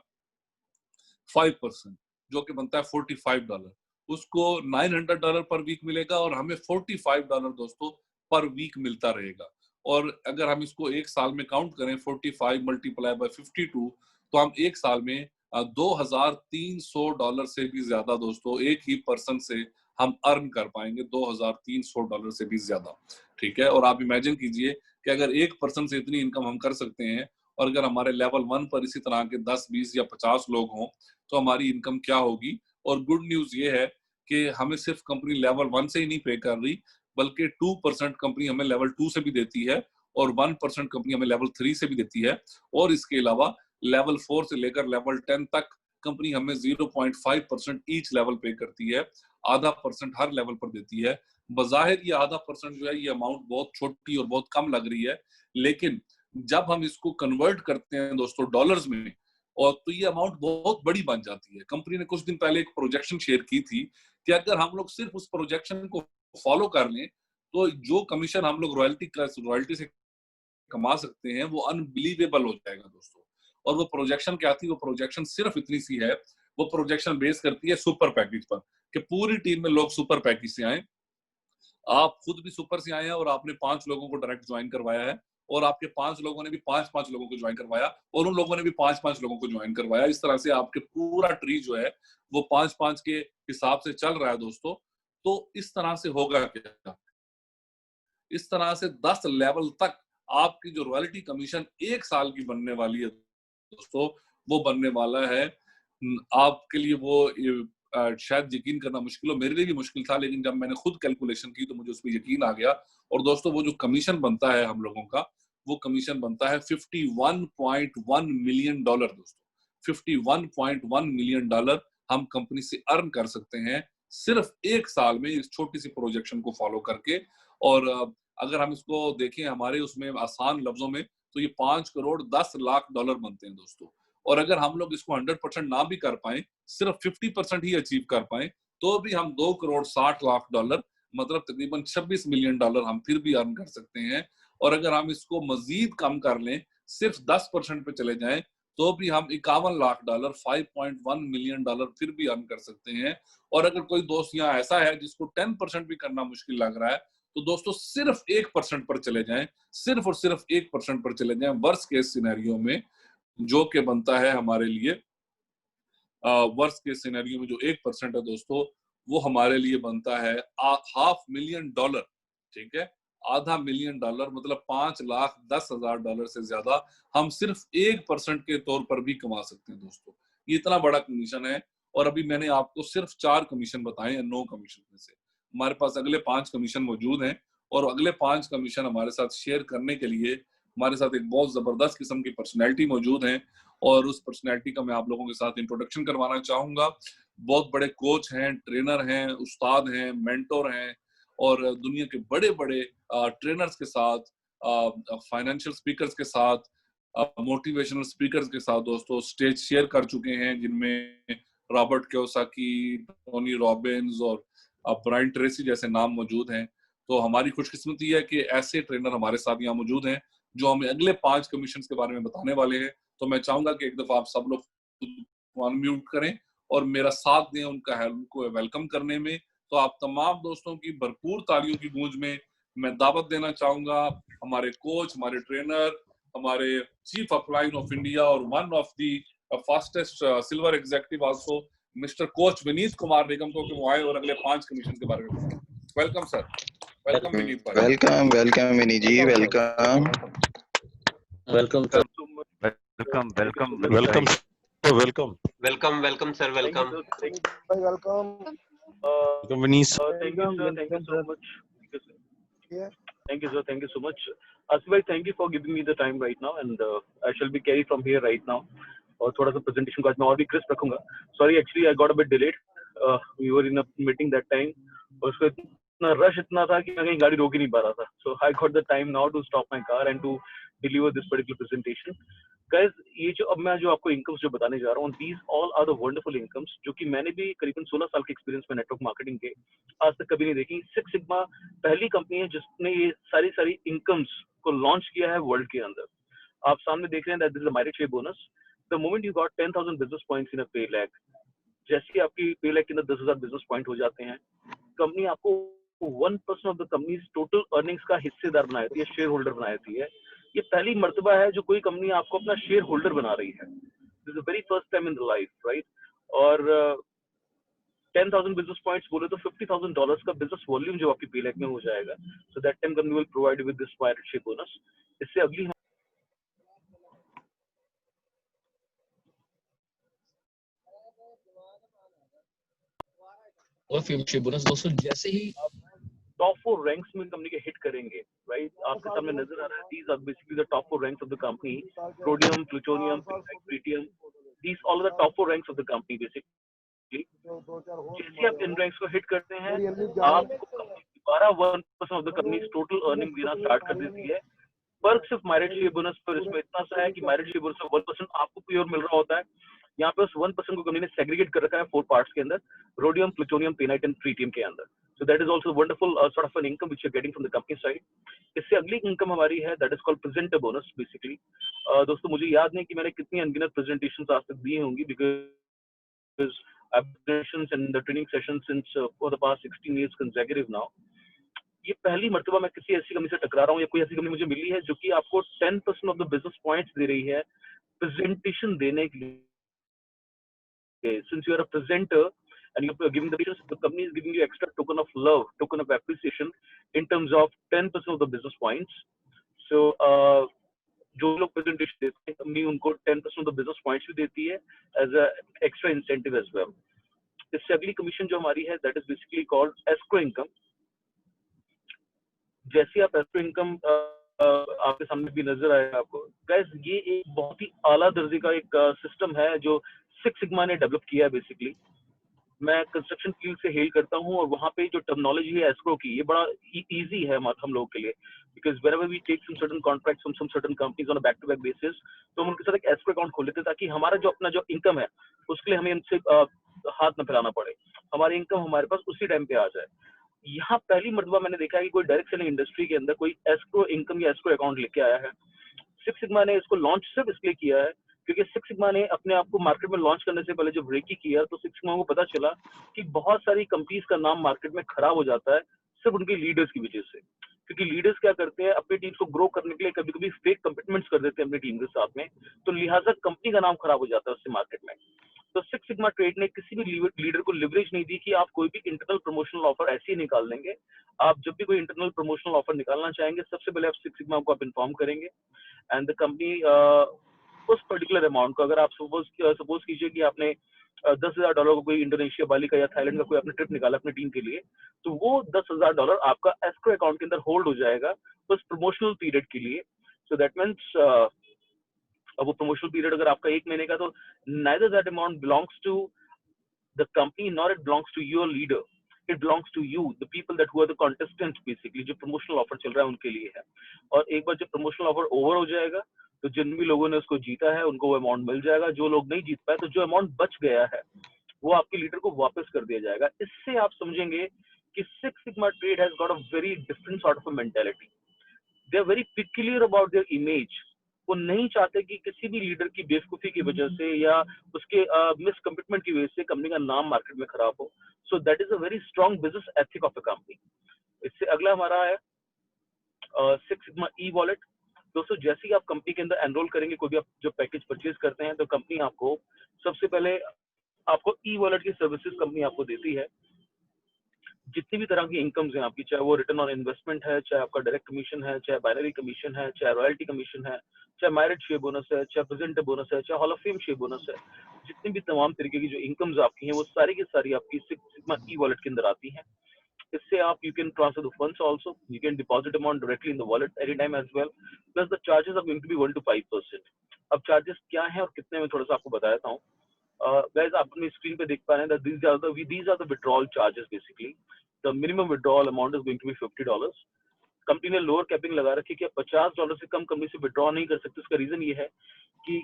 A: 5%, जो कि बनता है $45। उसको $900 पर वीक मिलेगा और हमें $45 दोस्तों पर वीक मिलता रहेगा। और अगर हम इसको एक साल में काउंट करें, 45 मल्टीप्लाई बाय 52, तो हम एक साल में $2,300 से भी ज्यादा दोस्तों एक ही पर्सन से हम अर्न कर पाएंगे, $2,300 से भी ज्यादा। ठीक है, और आप इमेजिन कीजिए कि अगर एक पर्सन से इतनी इनकम हम कर सकते हैं, और अगर हमारे लेवल 1 पर इसी तरह के 10, 20 या 50 लोग हों, तो हमारी इनकम क्या होगी। और गुड न्यूज ये है कि हमें सिर्फ कंपनी लेवल 1 से ही नहीं पे कर रही, बल्कि 2% कंपनी हमें लेवल 2 से भी देती है, और 1% कंपनी हमें लेवल 3 से भी देती है। और इसके अलावा लेवल 4 से लेकर लेवल 10 तक कंपनी हमें 0.5% ईच लेवल पे करती है। आधा परसेंट हर लेवल पर देती है। बजाहिर ये आधा परसेंट जो है, ये अमाउंट बहुत छोटी और बहुत कम लग रही है, लेकिन जब हम इसको कन्वर्ट करते हैं दोस्तों डॉलर्स में, और तो ये अमाउंट बहुत बड़ी बन जाती है। कंपनी ने कुछ दिन पहले एक प्रोजेक्शन शेयर की थी कि अगर हम लोग सिर्फ उस प्रोजेक्शन को फॉलो कर लें, तो जो कमीशन हम लोग रॉयल्टी से कमा सकते हैं वो अनबिलीवेबल हो जाएगा दोस्तों। और वो प्रोजेक्शन क्या थी? वो प्रोजेक्शन सिर्फ इतनी सी है, वो प्रोजेक्शन बेस करती है सुपर पैकेज पर, कि पूरी टीम में लोग सुपर पैकेज से आए। आप खुद भी सुपर से आए हैं और आपने 5 लोगों को डायरेक्ट ज्वाइन करवाया है, और आपके 5 लोगों ने भी 5-5 लोगों को ज्वाइन करवाया, और उन लोगों ने भी 5-5 लोगों को ज्वाइन करवाया। इस तरह से आपके पूरा ट्री जो है वो 5-5 के हिसाब से चल रहा है दोस्तों। तो इस तरह से होगा क्या? इस तरह से 10 लेवल तक आपकी जो रॉयल्टी कमीशन 1 साल की बनने वाली है दोस्तों, वो बनने वाला है। आपके लिए वो शायद यकीन करना मुश्किल हो, मेरे लिए भी मुश्किल था, लेकिन जब मैंने खुद कैलकुलेशन की तो मुझे उस पर यकीन आ गया। और दोस्तों, वो जो कमीशन बनता है हम लोगों का, वो कमीशन बनता है $51.1 मिलियन दोस्तों। $51.1 मिलियन हम कंपनी से अर्न कर सकते हैं सिर्फ 1 साल में, इस छोटी सी प्रोजेक्शन को फॉलो करके। और अगर हम इसको देखें हमारे उसमें आसान लफ्जों में, तो ये $5,10,00,000 बनते हैं दोस्तों। और अगर हम लोग इसको 100% ना भी कर पाए, सिर्फ 50% ही अचीव कर पाए, तो भी हम $2,60,00,000 मतलब तकरीबन $26 मिलियन हम फिर भी अर्न कर सकते हैं। और अगर हम इसको मजीद कम कर लें, सिर्फ 10% पे चले जाएं, तो भी हम $51,00,000 $5.1 मिलियन फिर भी अर्न कर सकते हैं। और अगर कोई दोस्त यहाँ ऐसा है जिसको 10% भी करना मुश्किल लग रहा है, तो दोस्तों सिर्फ 1% पर चले जाएं, सिर्फ और सिर्फ 1% पर चले जाएं। वर्स्ट केस सिनेरियो में जो कि बनता है हमारे लिए, वर्स्ट केस सिनेरियो में जो 1% है दोस्तों, वो हमारे लिए बनता है $500,000। ठीक है, $500,000 मतलब $5,10,000 से ज्यादा हम सिर्फ 1% के तौर पर भी कमा सकते हैं दोस्तों। ये इतना बड़ा कमीशन है। और अभी मैंने आपको सिर्फ 4 कमीशन बताए हैं 9 कमीशन में से। हमारे पास अगले 5 कमीशन मौजूद हैं, और अगले 5 कमीशन हमारे साथ शेयर करने के लिए हमारे साथ एक बहुत जबरदस्त किस्म की पर्सनैलिटी मौजूद है। और उस पर्सनैलिटी का मैं आप लोगों के साथ इंट्रोडक्शन करवाना चाहूंगा। बहुत बड़े कोच हैं, ट्रेनर हैं, उस्ताद हैं, मेंटोर हैं, और दुनिया के बड़े बड़े ट्रेनर्स के साथ, फाइनेंशियल स्पीकर्स के साथ, मोटिवेशनल स्पीकर्स के साथ दोस्तों स्टेज शेयर कर चुके हैं, जिनमें रॉबर्ट कियोसाकी, टोनी रॉबिन्स और ब्रायन ट्रेसी जैसे नाम मौजूद हैं। तो हमारी खुशकिस्मती है कि ऐसे ट्रेनर हमारे साथ यहाँ मौजूद हैं जो हमें अगले 5 कमीशन के बारे में बताने वाले हैं। तो मैं चाहूंगा कि एक दफा आप सब लोग अनम्यूट करें और मेरा साथ दें उनको वेलकम करने में। तो आप तमाम दोस्तों की भरपूर तालियों की गूंज में मैं दावत देना चाहूंगा हमारे कोच, हमारे ट्रेनर, हमारे चीफ अपलाइन ऑफ इंडिया और one of the fastest silver executive also mister coach Vineet Kumar Nigam को, कि वो आए और अगले 5 कमीशन के बारे में बताएं। Welcome sir. वेलकम विनीत भाई।
B: Welcome Vineet ji, welcome sir.
C: Welcome sir, welcome sir, welcome
D: Vineet.
E: Thank you, sir. Thank you so much. Asif bhai, thank you for giving me the time right now, and I shall be carried from here right now. और थोड़ा सा presentation को आज मैं और भी crisp रखूंगा. Sorry, actually I got a bit delayed. We were in a meeting that time. और उसको इतना rush इतना था कि मैं कहीं गाड़ी रोक ही नहीं पा रहा था. So I got the time now to stop my car and to deliver this particular presentation. Guys, ये जो अब मैं जो आपको incomes जो बताने जा रहा हूँ, these all are the wonderful incomes जो कि मैंने भी करीबन 16 साल के experience में network marketing के आज तक कभी नहीं देखी. Six Sigma पहली कंपनी है जिसने ये सारी incomes को launch किया है वर्ल्ड के अंदर. आप सामने देख रहे हैं that this is a merit share bonus. The moment you got 10,000 business points in a pay lag, जैसे ही आपकी pay lag के अंदर 10,000 business point हो जाते हैं, कंपनी आपको 1% of the company's total earnings का हिस्सेदार बना देती है, शेयर होल्डर बना देती है. ये पहली मर्तबा है जो कोई कंपनी आपको अपना शेयर होल्डर बना रही है. This is the very first time in the life, right? और 10,000 बिजनेस पॉइंट्स बोले तो $50,000 का बिजनेस वॉल्यूम जो आपकी पे में हो जाएगा. So that time company will provide with this merit share bonus. इससे अगली
D: और शेयर बोनस दोस्तों जैसे ही आप
E: टॉप 4 रैंक्स में कंपनी के हिट करेंगे, राइट? आपके सामने नजर आ रहा है. These are basically the top 4 ranks of the company. Rhodium, plutonium, tritium, these all are the top 4 ranks of the company basically. जैसे आप इन रैंक्स को हिट करते हैं, आपको 1% of the company total earning देना स्टार्ट कर देती है. पर्क सिर्फ मेरिट शेयर बोनस पर इसमें इतना सा है कि मेरिट शेयर बोनस 1% आपको प्योर मिल रहा होता है. यहाँ पे उस 1% को कंपनी ने सेग्रीगेट कर रखा है 4 पार्ट्स के अंदर, रोडियम, प्लूटोनियम, पेनाइट एंड ट्रिटियम के अंदर. So that is also wonderful sort of an income which you're getting from the company side. इससे अगली इनकम हमारी है that is called presenter bonus basically. दोस्तों मुझे याद नहीं कि मैंने कितनी अनगिनत presentations आज तक दी होंगी because I've done presentations and the training sessions since for the past 16 years consecutive now. ये पहली मर्तबा मैं किसी ऐसी कंपनी से टकरा रहा हूँ या कोई ऐसी कंपनी मुझे मिली है जो कि आपको 10% of the business points दे रही है presentation देने के लिए. Since you are a presenter and you're giving the company is giving you extra token of love, token of appreciation in terms of 10% of the business points. So जो लोग presentation देते हैं company उनको 10% of the business points भी देती है as a extra incentive as well. इससे अगली कमीशन जो हमारी है that is basically called escrow income. जैसे आप escrow income आपके सामने भी नजर आएगा आपको. Guys, ये एक बहुत ही आला दर्जे का एक सिस्टम है जो सिक्स सिग्मा ने डेवलप किया है बेसिकली. मैं कंस्ट्रक्शन फील्ड से हेल करता हूं और वहां पे जो टर्मिनोलॉजी है एस्क्रो की, ये बड़ा इजी है हम लोगों के लिए because whenever we take some certain contracts from some certain companies on a back to back basis, तो हम उनके साथ एक एस्क्रो अकाउंट खोल लेते हैं ताकि हमारा जो अपना जो इनकम है उसके लिए हमें उनसे हाथ न फैलाना पड़े. हमारी इनकम हमारे पास उसी टाइम पे आ जाए. यहाँ पहली मर्तबा मैंने देखा है कि कोई डायरेक्ट सेलिंग इंडस्ट्री के अंदर कोई एस्क्रो इनकम या एस्क्रो अकाउंट लेके आया है. सिक्स सिग्मा ने इसको लॉन्च सिर्फ इसलिए किया है क्योंकि सिक्स सिग्मा ने अपने आप को मार्केट में लॉन्च करने से पहले जब रेकी किया तो सिक्स सिग्मा को पता चला कि बहुत सारी कंपनीज का नाम मार्केट में खराब हो जाता है सिर्फ उनके लीडर्स की वजह से. क्योंकि लीडर्स क्या करते हैं, अपनी टीम को ग्रो करने के लिए कभी कभी फेक कमिटमेंट्स कर देते हैं अपनी टीम के साथ में, तो लिहाजा कंपनी का नाम खराब हो जाता है उससे मार्केट में. तो सिक्स सिग्मा ट्रेड ने किसी भी लीडर को लिवरेज नहीं दी कि आप कोई भी इंटरनल प्रमोशनल ऑफर ऐसे ही निकाल देंगे. आप जब भी कोई इंटरनल प्रमोशनल ऑफर निकालना चाहेंगे सबसे पहले आप सिक्स सिग्मा को आप इन्फॉर्म करेंगे एंड द कंपनी उस पर्टिकुलर अमाउंट को, अगर आप सपोज कीजिए कि आपने $10,000 का कोई इंडोनेशिया, बाली का या थाईलैंड का कोई अपने ट्रिप निकाला अपनी टीम के लिए, तो वो $10,000 आपका एस्क्रो अकाउंट के अंदर होल्ड हो जाएगा उस प्रमोशनल पीरियड के लिए. सो दैट मीन्स अब वो प्रमोशनल पीरियड अगर आपका 1 महीने का, तो neither that amount belongs to the company nor it belongs to your leader. It belongs to you, the people that who are the contestants basically, जो प्रमोशनल ऑफर चल रहा है उनके लिए है. और एक बार जब प्रमोशनल ऑफर ओवर हो जाएगा तो जिन भी लोगों ने उसको जीता है उनको वो अमाउंट मिल जाएगा. जो लोग नहीं जीत पाए तो जो अमाउंट बच गया है वो आपके लीडर को वापस कर दिया जाएगा. इससे आप समझेंगे कि six sigma trade has got a very different sort of a mentality. They are very peculiar about their image. वो नहीं चाहते कि किसी भी लीडर की बेवकूफी की वजह से या उसके मिस कमिटमेंट की वजह से कंपनी का नाम मार्केट में खराब हो. So that is a very strong business ethic of the company. इससे अगला हमारा है सिक्स सिग्मा ई वॉलेट। दोस्तों जैसे ही आप कंपनी के अंदर एनरोल करेंगे, कोई भी आप जो पैकेज परचेज करते हैं, तो कंपनी आपको सबसे पहले आपको ई वॉलेट की सर्विसेज कंपनी आपको देती है। जितनी भी तरह की इनकम्स हैं आपकी, चाहे वो रिटर्न ऑन इन्वेस्टमेंट है, चाहे आपका डायरेक्ट कमीशन है, चाहे बाइनरी कमीशन है, चाहे रॉयल्टी कमीशन है, चाहे मेरिट शेयर बोनस है, चाहे प्रेजेंटर बोनस है, चाहे hall of fame share bonus है, जितनी भी तमाम तरीके की जो इनकम्स आपकी हैं, वो सारी की सारी आपकी सिक्स सिग्मा ई वॉलेट के अंदर आती हैं। इससे आप you can transfer the funds also, you can deposit amount directly in the wallet any time as well, plus the charges are going to be 1 to 5%। अब चार्जेस क्या है और कितने में, थोड़ा सा आपको बता देता हूँ। गाइस आप अपनी स्क्रीन पे देख पा रहे हैं, these are the withdrawal charges basically. The minimum withdrawal amount is going to be $50. Company ने लोअर कैपिंग लगा रखी है कि $50 से कम कंपनी से विड्रॉ नहीं कर सकते। उसका रीजन ये है कि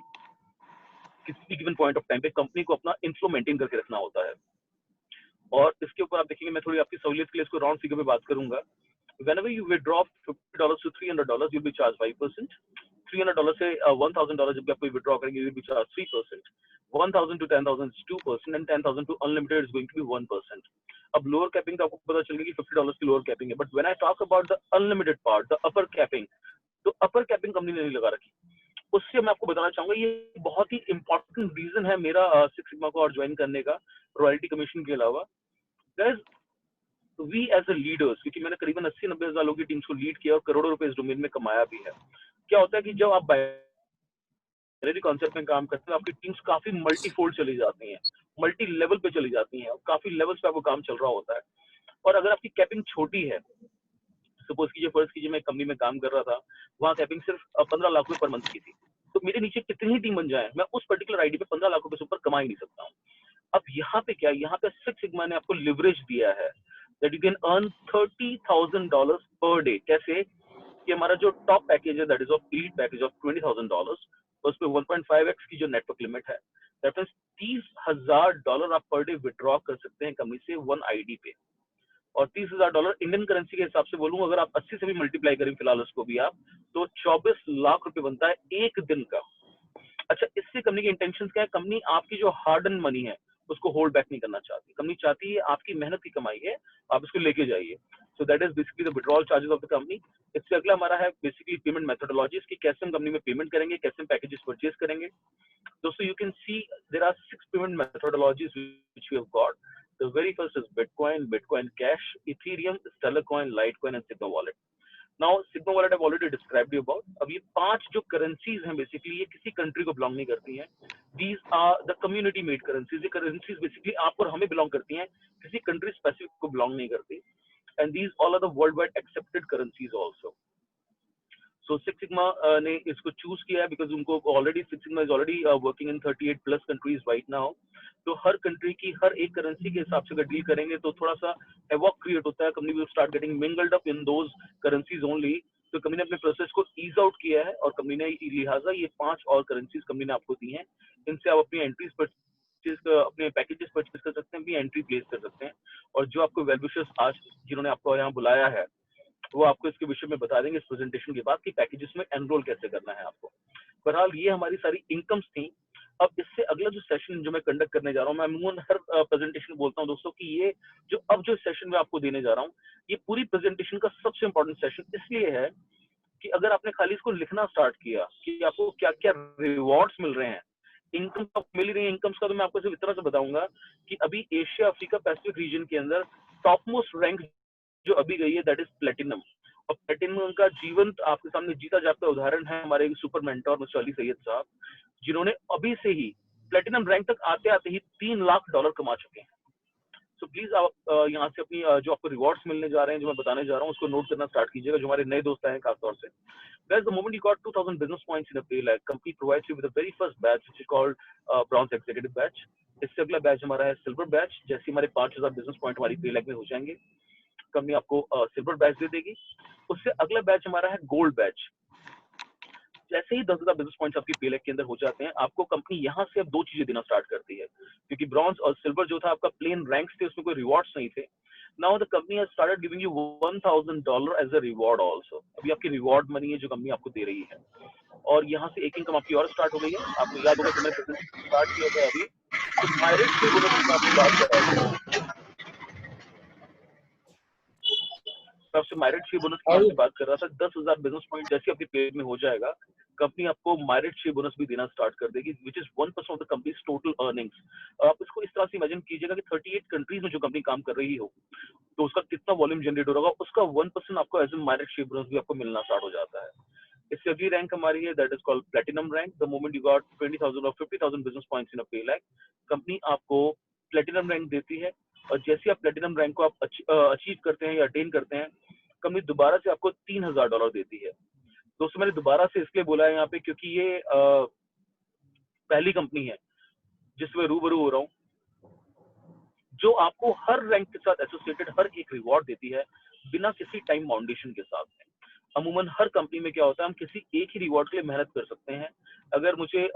E: किसी भी गिवन पॉइंट ऑफ टाइम पे कंपनी को अपना इनफ्लो मेंटेन करके रखना होता है। और इसके ऊपर आप देखेंगे, मैं थोड़ी आपकी सहूलियत के लिए इसको राउंड फिगर में बात करूंगा। Whenever you withdraw $50 to $300, you'll be charged 5%. $300 से $1,000 जब आप विड्रॉ करेंगे, you'll be charged 3%. 1,000 to 10,000 is 2%, and 10,000 to unlimited is going to be 1%. अब लोअर कैपिंग तो आपको पता चल गया कि $50 की लोअर कैपिंग है, but when I talk about the unlimited part, the upper capping, तो अपर कैपिंग कंपनी ने नहीं लगा रखी। उससे मैं आपको बताना चाहूंगा, ये बहुत ही इंपॉर्टेंट रीजन है मेरा सिक्स सिग्मा को और ज्वाइन करने का, रॉयल्टी कमीशन के अलावा। Guys we as a leaders, क्योंकि मैंने करीबन 80-90 हजार लोगों की टीम्स को लीड किया और करोड़ों रुपए इस डोमेन में कमाया भी है। क्या होता है कि जब आप बाइनरी कॉन्सेप्ट में काम करते हैं, आपकी टीम्स काफी मल्टीफोल्ड चली जाती हैं, मल्टी लेवल पे चली जाती हैं, काफी लेवल्स पे आपको काम चल रहा होता है। और अगर आपकी कैपिंग छोटी है, सपोज कीजिए, फर्ज कीजिए मैं कंपनी में काम कर रहा था, वहाँ कैपिंग सिर्फ 15 लाख रुपए पर मंथ की थी, तो मेरे नीचे कितनी ही टीम बन जाए, मैं उस पर्टिकुलर आईडी पे 15 लाख रुपए से ऊपर कमा ही नहीं सकता हूँ। अब यहाँ पे क्या, यहाँ पे सिक्स सिग्मा ने आपको लिवरेज दिया है that you can earn $30,000 per day। कैसे कि हमारा जो टॉप पैकेज है, that is of elite package of $20,000, उस पे 1.5x की जो नेटवर्क लिमिट है, दैट मींस $30,000 आप पर डे विड्रॉ कर सकते हैं कंपनी से वन आईडी पे। और $30,000 इंडियन करेंसी के हिसाब से बोलूं, अगर आप 80 से भी मल्टीप्लाई करें फिलहाल उसको भी आप, तो 24 लाख रुपए बनता है एक दिन का। अच्छा, इससे कंपनी के इंटेंशन क्या है? कंपनी आपकी जो हार्ड एंड मनी है उसको होल्ड बैक नहीं करना चाहती। कंपनी चाहती है आपकी मेहनत की कमाई है, आप इसको लेके जाइए। So that is basically the withdrawal charges of the company. इससे अगला हमारा है बेसिकली पेमेंट मेथोडोलॉजीज की, कैसे हम कंपनी में पेमेंट करेंगे, कैसे हम पैकेजेस परचेज करेंगे। दोस्तों you can see there are 6 payment methodologies which we have got. The very first is bitcoin, bitcoin cash, Ethereum, Stellar coin, Litecoin and sigma wallet. Now sigma wallet I already described you about. अब ये 5 जो currencies हैं basically, ये किसी country को belong नहीं करती हैं। These are the community made currencies। ये currencies basically आपको और हमें बिलोंग करती हैं, किसी कंट्री स्पेसिफिक को बिलोंग नहीं करती। And these all are the worldwide accepted currencies also। So Six Sigma ने इसको चूज किया है because उनको already Six Sigma is already working in 38+ countries right now। तो हर कंट्री की हर एक करेंसी के हिसाब से अगर डील करेंगे तो थोड़ा सा एवॉक क्रिएट होता है, company will start getting mingled up in those currencies only. तो कंपनी ने अपने प्रोसेस को ईज आउट किया है और कंपनी ने लिहाजा ये 5 और करेंसीज कंपनी ने आपको दी हैं। इनसे आप अपनी एंट्रीज परचेज, अपने पैकेजेस परचेज कर सकते हैं, भी एंट्री प्लेस कर सकते हैं। और जो आपको वेल विशर्स आज जिन्होंने आपको यहाँ बुलाया है, वो आपको इसके विषय में बता देंगे इस प्रेजेंटेशन के बाद कि पैकेजेस में एनरोल कैसे करना है आपको। बहरहाल ये हमारी सारी इनकम्स थी। अब इससे अगला जो सेशन जो मैं कंडक्ट करने जा रहा हूँ, मैं अमूमन हर प्रेजेंटेशन बोलता हूँ दोस्तों कि ये जो अब जो सेशन में आपको देने जा रहा हूँ, ये पूरी प्रेजेंटेशन का सबसे इंपॉर्टेंट सेशन इसलिए है कि अगर आपने खाली इसको लिखना स्टार्ट किया कि आपको क्या क्या रिवॉर्ड्स मिल रहे हैं, इनकम तो मिल रही है, इनकम्स का तो मैं आपको सिर्फ इतना से बताऊंगा कि अभी एशिया अफ्रीका पैसिफिक रीजन के अंदर टॉप मोस्ट रैंक जो अभी गई है दैट इज प्लेटिनम। और प्लेटिनम का जीवंत आपके सामने जीता जाता उदाहरण है हमारे super mentor mister Ali Syed साहब, जिन्होंने अभी से ही प्लेटिनम रैंक तक आते आते ही $3 लाख कमा चुके हैं। सो प्लीज आप यहाँ से अपनी जो आपको रिवॉर्ड्स मिलने जा रहे हैं, जो मैं बताने जा रहा हूँ, उसको नोट करना स्टार्ट कीजिएगा, जो हमारे नए दोस्त आए हैं खासतौर से। Guys, the moment you got 2,000 business points in a pay, like company provides you with the very first batch which is called bronze executive batch। इससे अगला बैच हमारा है सिल्वर बैच। जैसे हमारे 5,000 बिजनेस पॉइंट हमारी पे लाइक में हो जाएंगे, कंपनी आपको सिल्वर बैच दे देगी। उससे अगला बैच हमारा है गोल्ड बैच। जैसे ही 10,000 बिजनेस पॉइंट्स आपकी पे लाइक के अंदर हो जाते हैं, आपको कंपनी यहाँ से अब 2 चीजें देना स्टार्ट करती है, क्योंकि ब्रॉन्ज और सिल्वर जो था आपका प्लेन रैंक्स थे, उसमें कोई रिवॉर्ड्स नहीं थे। Now the company has started giving you $1,000 as a reward also. अभी आपकी रिवॉर्ड मनी है जो कंपनी आपको दे रही है, और यहाँ से एक इनकम आपकी और स्टार्ट हो गई है। आपको याद होगा कि मैंने प्रेजेंटेशन स्टार्ट किया था अभी, तो मेरिट से बोनस की आपकी बात कर रहा हूँ। आपसे मेरिट शेयर बोनस की मैं बात कर रहा था, 10,000 बिजनेस पॉइंट जैसे आपके पेज में हो जाएगा, कंपनी आपको मेरिट शेयर बोनस भी देना स्टार्ट कर देगी, which is 1% of the companies total earnings. आप इसको इस तरह से इमेजिन कीजिएगा कि 38 कंट्रीज में जो कंपनी काम कर रही हो, तो उसका कितना वॉल्यूम जनरेट हो रहा होगा, उसका 1% आपको as a merit share bonus भी आपको मिलना स्टार्ट हो जाता है। इससे अगली रैंक हमारी है, that is called platinum rank. The moment you got 20,000 और 50,000 business points in a pay leg, company आपको प्लेटिनम रैंक देती है। और जैसे आप प्लेटिनम रैंक को आप अचीव करते हैं या अटेन करते हैं, कंपनी दोबारा से आपको $3,000 देती है। दोस्तों मैंने दोबारा से इसलिए बोला है यहाँ पे क्योंकि ये पहली कंपनी है जिसमें रूबरू हो रहा हूँ जो आपको हर रैंक के साथ एसोसिएटेड हर एक रिवॉर्ड देती है बिना किसी टाइम बाउंडेशन के साथ में। अमूमन हर कंपनी में क्या होता है, हम किसी एक ही रिवॉर्ड के लिए मेहनत कर सकते हैं। अगर मुझे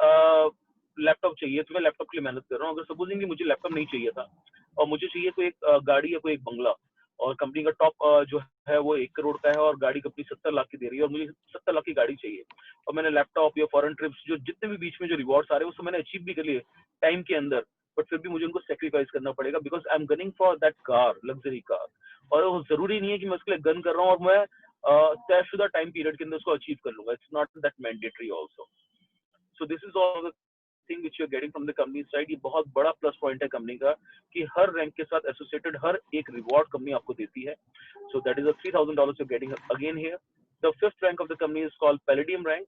E: लैपटॉप चाहिए तो मैं लैपटॉप के लिए मेहनत कर रहा हूँ। अगर सपोजिंग मुझे लैपटॉप नहीं चाहिए था और मुझे चाहिए कोई एक गाड़ी या कोई एक बंगला, और कंपनी का टॉप जो है वो 1 करोड़ का है और गाड़ी कंपनी 70 लाख की दे रही है और मुझे 70 लाख की गाड़ी चाहिए, और मैंने लैपटॉप या फॉरेन ट्रिप्स जो जितने भी बीच में जो रिवॉर्ड्स आ रहे हैं उसको मैंने अचीव भी कर लिए टाइम के अंदर, बट फिर भी मुझे उनको सेक्रीफाइस करना पड़ेगा because I am gunning for that car, luxury car. और वो जरूरी नहीं है कि मैं उसके लिए गन कर रहा हूँ और मैं तयशुदा टाइम पीरियड के अंदर उसको अचीव कर लूंगा। It's not that mandatory also. So this is all thing which you are getting from the company side. ये बहुत बड़ा प्लस पॉइंट है कंपनी का कि हर रैंक के साथ एसोसिएटेड हर एक रिवॉर्ड कंपनी आपको देती है। So that is a $3,000 you getting again here. The fifth rank of the company is called palladium rank.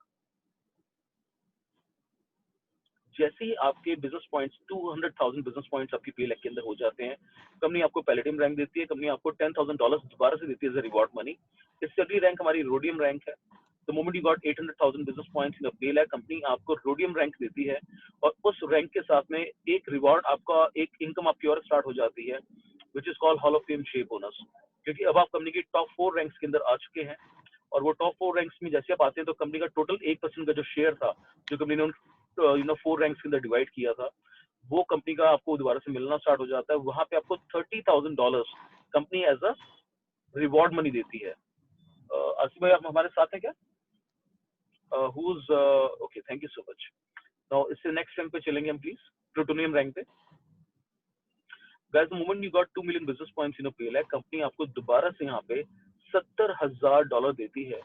E: जैसे ही आपके बिजनेस पॉइंट्स 200,000 बिजनेस पॉइंट्स आपकी पे लैक के अंदर हो जाते हैं, कंपनी आपको पैलेडियम रैंक देती है। कंपनी आपको $10,000 दोबारा से देती है एज अ रिवॉर्ड मनी। इससे अगली रैंक हमारी रोडियम रैंक है। The moment you got 800,000 business points in a pay leg, company आपको रोडियम रैंक देती है और उस रैंक के साथ में एक रिवॉर्ड आपका एक इनकम आपकी और स्टार्ट हो जाती है which is called hall of fame share bonus. क्योंकि अब आप कंपनी की टॉप 4 रैंक्स के अंदर आ चुके हैं और वो टॉप 4 रैंक्स में जैसे आप आते हैं तो कंपनी का टोटल 1% का जो शेयर था जो कंपनी ने 4 रैंक्स के अंदर डिवाइड किया था, वो कंपनी का आपको दोबारा से मिलना स्टार्ट हो जाता है। वहां पे आपको $30,000 company as a reward money देती है। आसिफ भाई आप हमारे साथ हैं क्या? Okay, thank you so much. Now इससे नेक्स्ट रैंक पे चलेंगे हम प्लीज, प्लूटोनियम रैंक पे। Guys the moment you got 2 million business points in a pay leg, company आपको दोबारा से यहाँ पे $70,000 देती है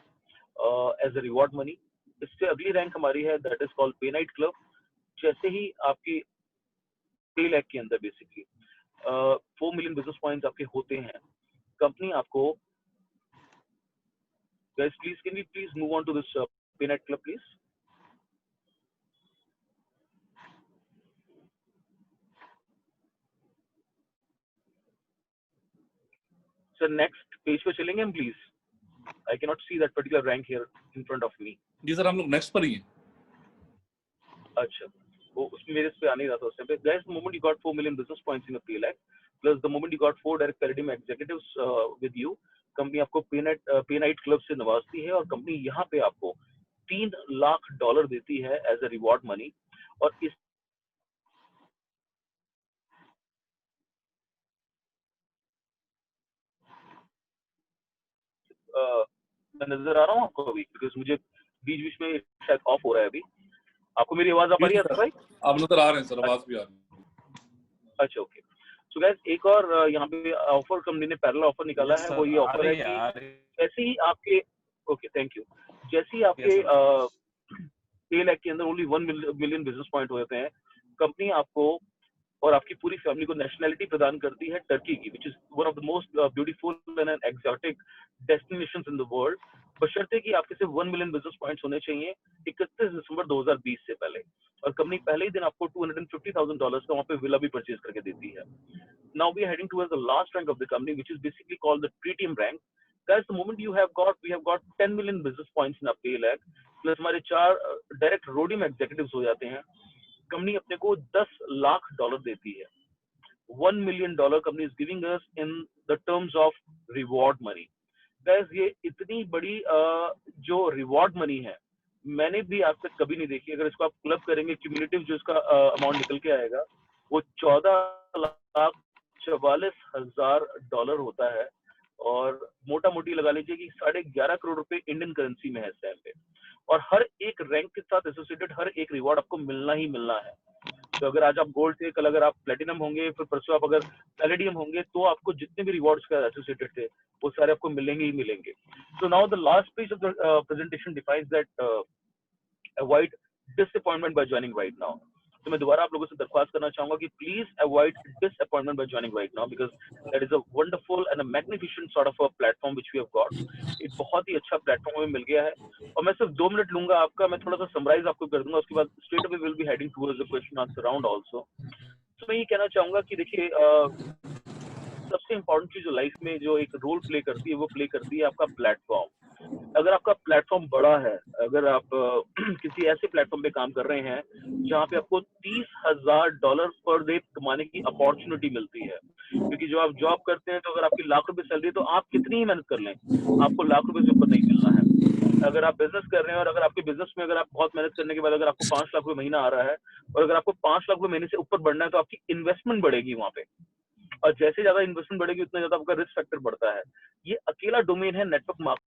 E: एज अ रिवॉर्ड मनी। इससे अगली रैंक हमारी है दैट इज कॉल्ड पे नाइट क्लब। जैसे ही आपकी पे लैक के अंदर बेसिकली 4 मिलियन बिजनेस पॉइंट्स आपके होते हैं, कंपनी आपको guys please can we please move on to this pay night club please. Sir next page पे चलेंगे हम प्लीज। I can not see that particular rank here in front of me.
A: जी sir, हम लोग नेक्स्ट पर ही हैं।
E: अच्छा, वो उसमें मेरे पे आ नहीं रहा था उस टाइम पे। Guys the moment you got 4 million business points in a pay leg plus the moment you got 4 direct paradigm executives with you, company आपको पे नाइट क्लब से नवाजती है और कंपनी यहाँ पे आपको $3 लाख देती है एज अ रिवॉर्ड मनी। और इस मैं नजर आ रहा हूँ आपको अभी, बिकॉज मुझे बीच बीच में शायद ऑफ हो रहा है अभी। आपको मेरी आवाज आ पा रही है भाई?
A: आप नजर आ रहे हैं सर, आवाज भी आ रही है।
E: अच्छा ओके। सो गाइस एक और यहाँ पे ऑफर कंपनी ने पैरेलल ऑफर निकाला है, वो ये ऑफर है कि जैसे ही आपके ओके थैंक यू, जैसे ही आपके पे लैक के अंदर ओनली 1 मिलियन बिजनेस पॉइंट होते हैं, कंपनी आपको और आपकी पूरी फैमिली को नेशनैलिटी प्रदान करती है टर्की की, which is one of the most beautiful and exotic destinations in the world, बशर्ते कि आपके सिर्फ 1 मिलियन बिजनेस पॉइंट्स होने चाहिए 31 दिसंबर 2020 से पहले। और कंपनी पहले ही दिन आपको $250,000 का वहाँ पे विला भी परचेज करके देती है। Now we are heading towards the last rank of the company, which is basically called the Tritium rank. Guys, the moment we have got 10 million business points in our pay lag, plus हमारे 4 direct rhodium executives हो जाते हैं, company अपने को $10 लाख देती है। $1 million company is giving us in the terms of reward money. Guys ये इतनी बड़ी जो रिवॉर्ड मनी है मैंने भी आज तक कभी नहीं देखी। अगर इसको आप क्लब करेंगे क्यूमुलेटिव जो इसका अमाउंट निकल के आएगा वो $14,44,000 होता है, और मोटा मोटी लगा लीजिए कि 11.5 करोड़ रुपए इंडियन करेंसी में है इस टाइम पे। और हर एक रैंक के साथ एसोसिएटेड हर एक रिवॉर्ड आपको मिलना ही मिलना है। तो अगर आज आप गोल्ड थे, कल अगर आप प्लेटिनम होंगे, फिर परसों आप अगर पैलेडियम होंगे, तो आपको जितने भी रिवॉर्ड्स का एसोसिएटेड थे वो सारे आपको मिलेंगे ही मिलेंगे. So now the last page of the presentation defines that avoid disappointment by joining right now. तो मैं दोबारा आप लोगों से दरख्वास्त करना चाहूंगा कि please avoid disappointment by joining right now, because that is a wonderful and a magnificent sort of a platform which we have got. एक बहुत ही अच्छा प्लेटफॉर्म हमें मिल गया है. और मैं सिर्फ 2 मिनट लूंगा आपका, मैं थोड़ा सा समराइज आपको कर दूंगा, उसके बाद straight away will be heading towards the question answer round also. तो मैं ये कहना चाहूंगा कि देखिए सबसे इम्पोर्टेंट चीज जो लाइफ में जो एक रोल प्ले करती है वो प्ले करती है आपका प्लेटफॉर्म. अगर आपका प्लेटफॉर्म बड़ा है, अगर आप किसी ऐसे प्लेटफॉर्म पे काम कर रहे हैं जहाँ पे आपको $30,000 पर डे कमाने की अपॉर्चुनिटी मिलती है, क्योंकि जो आप जॉब करते हैं तो अगर आपकी लाख रुपए सैलरी तो आप कितनी ही मेहनत कर लें आपको लाख रुपए से ऊपर नहीं मिलना है. अगर आप बिजनेस कर रहे हैं और अगर आपके बिजनेस में अगर आप बहुत मेहनत करने के बाद अगर आपको 5 लाख रुपए महीना आ रहा है और अगर आपको 5 लाख रुपए महीने से ऊपर बढ़ना है तो आपकी इन्वेस्टमेंट बढ़ेगी वहां पे, और जैसे ज्यादा इन्वेस्टमेंट बढ़ेगी उतना ज्यादा आपका रिस्क फैक्टर बढ़ता है. ये अकेला डोमेन है नेटवर्क मार्केटिंग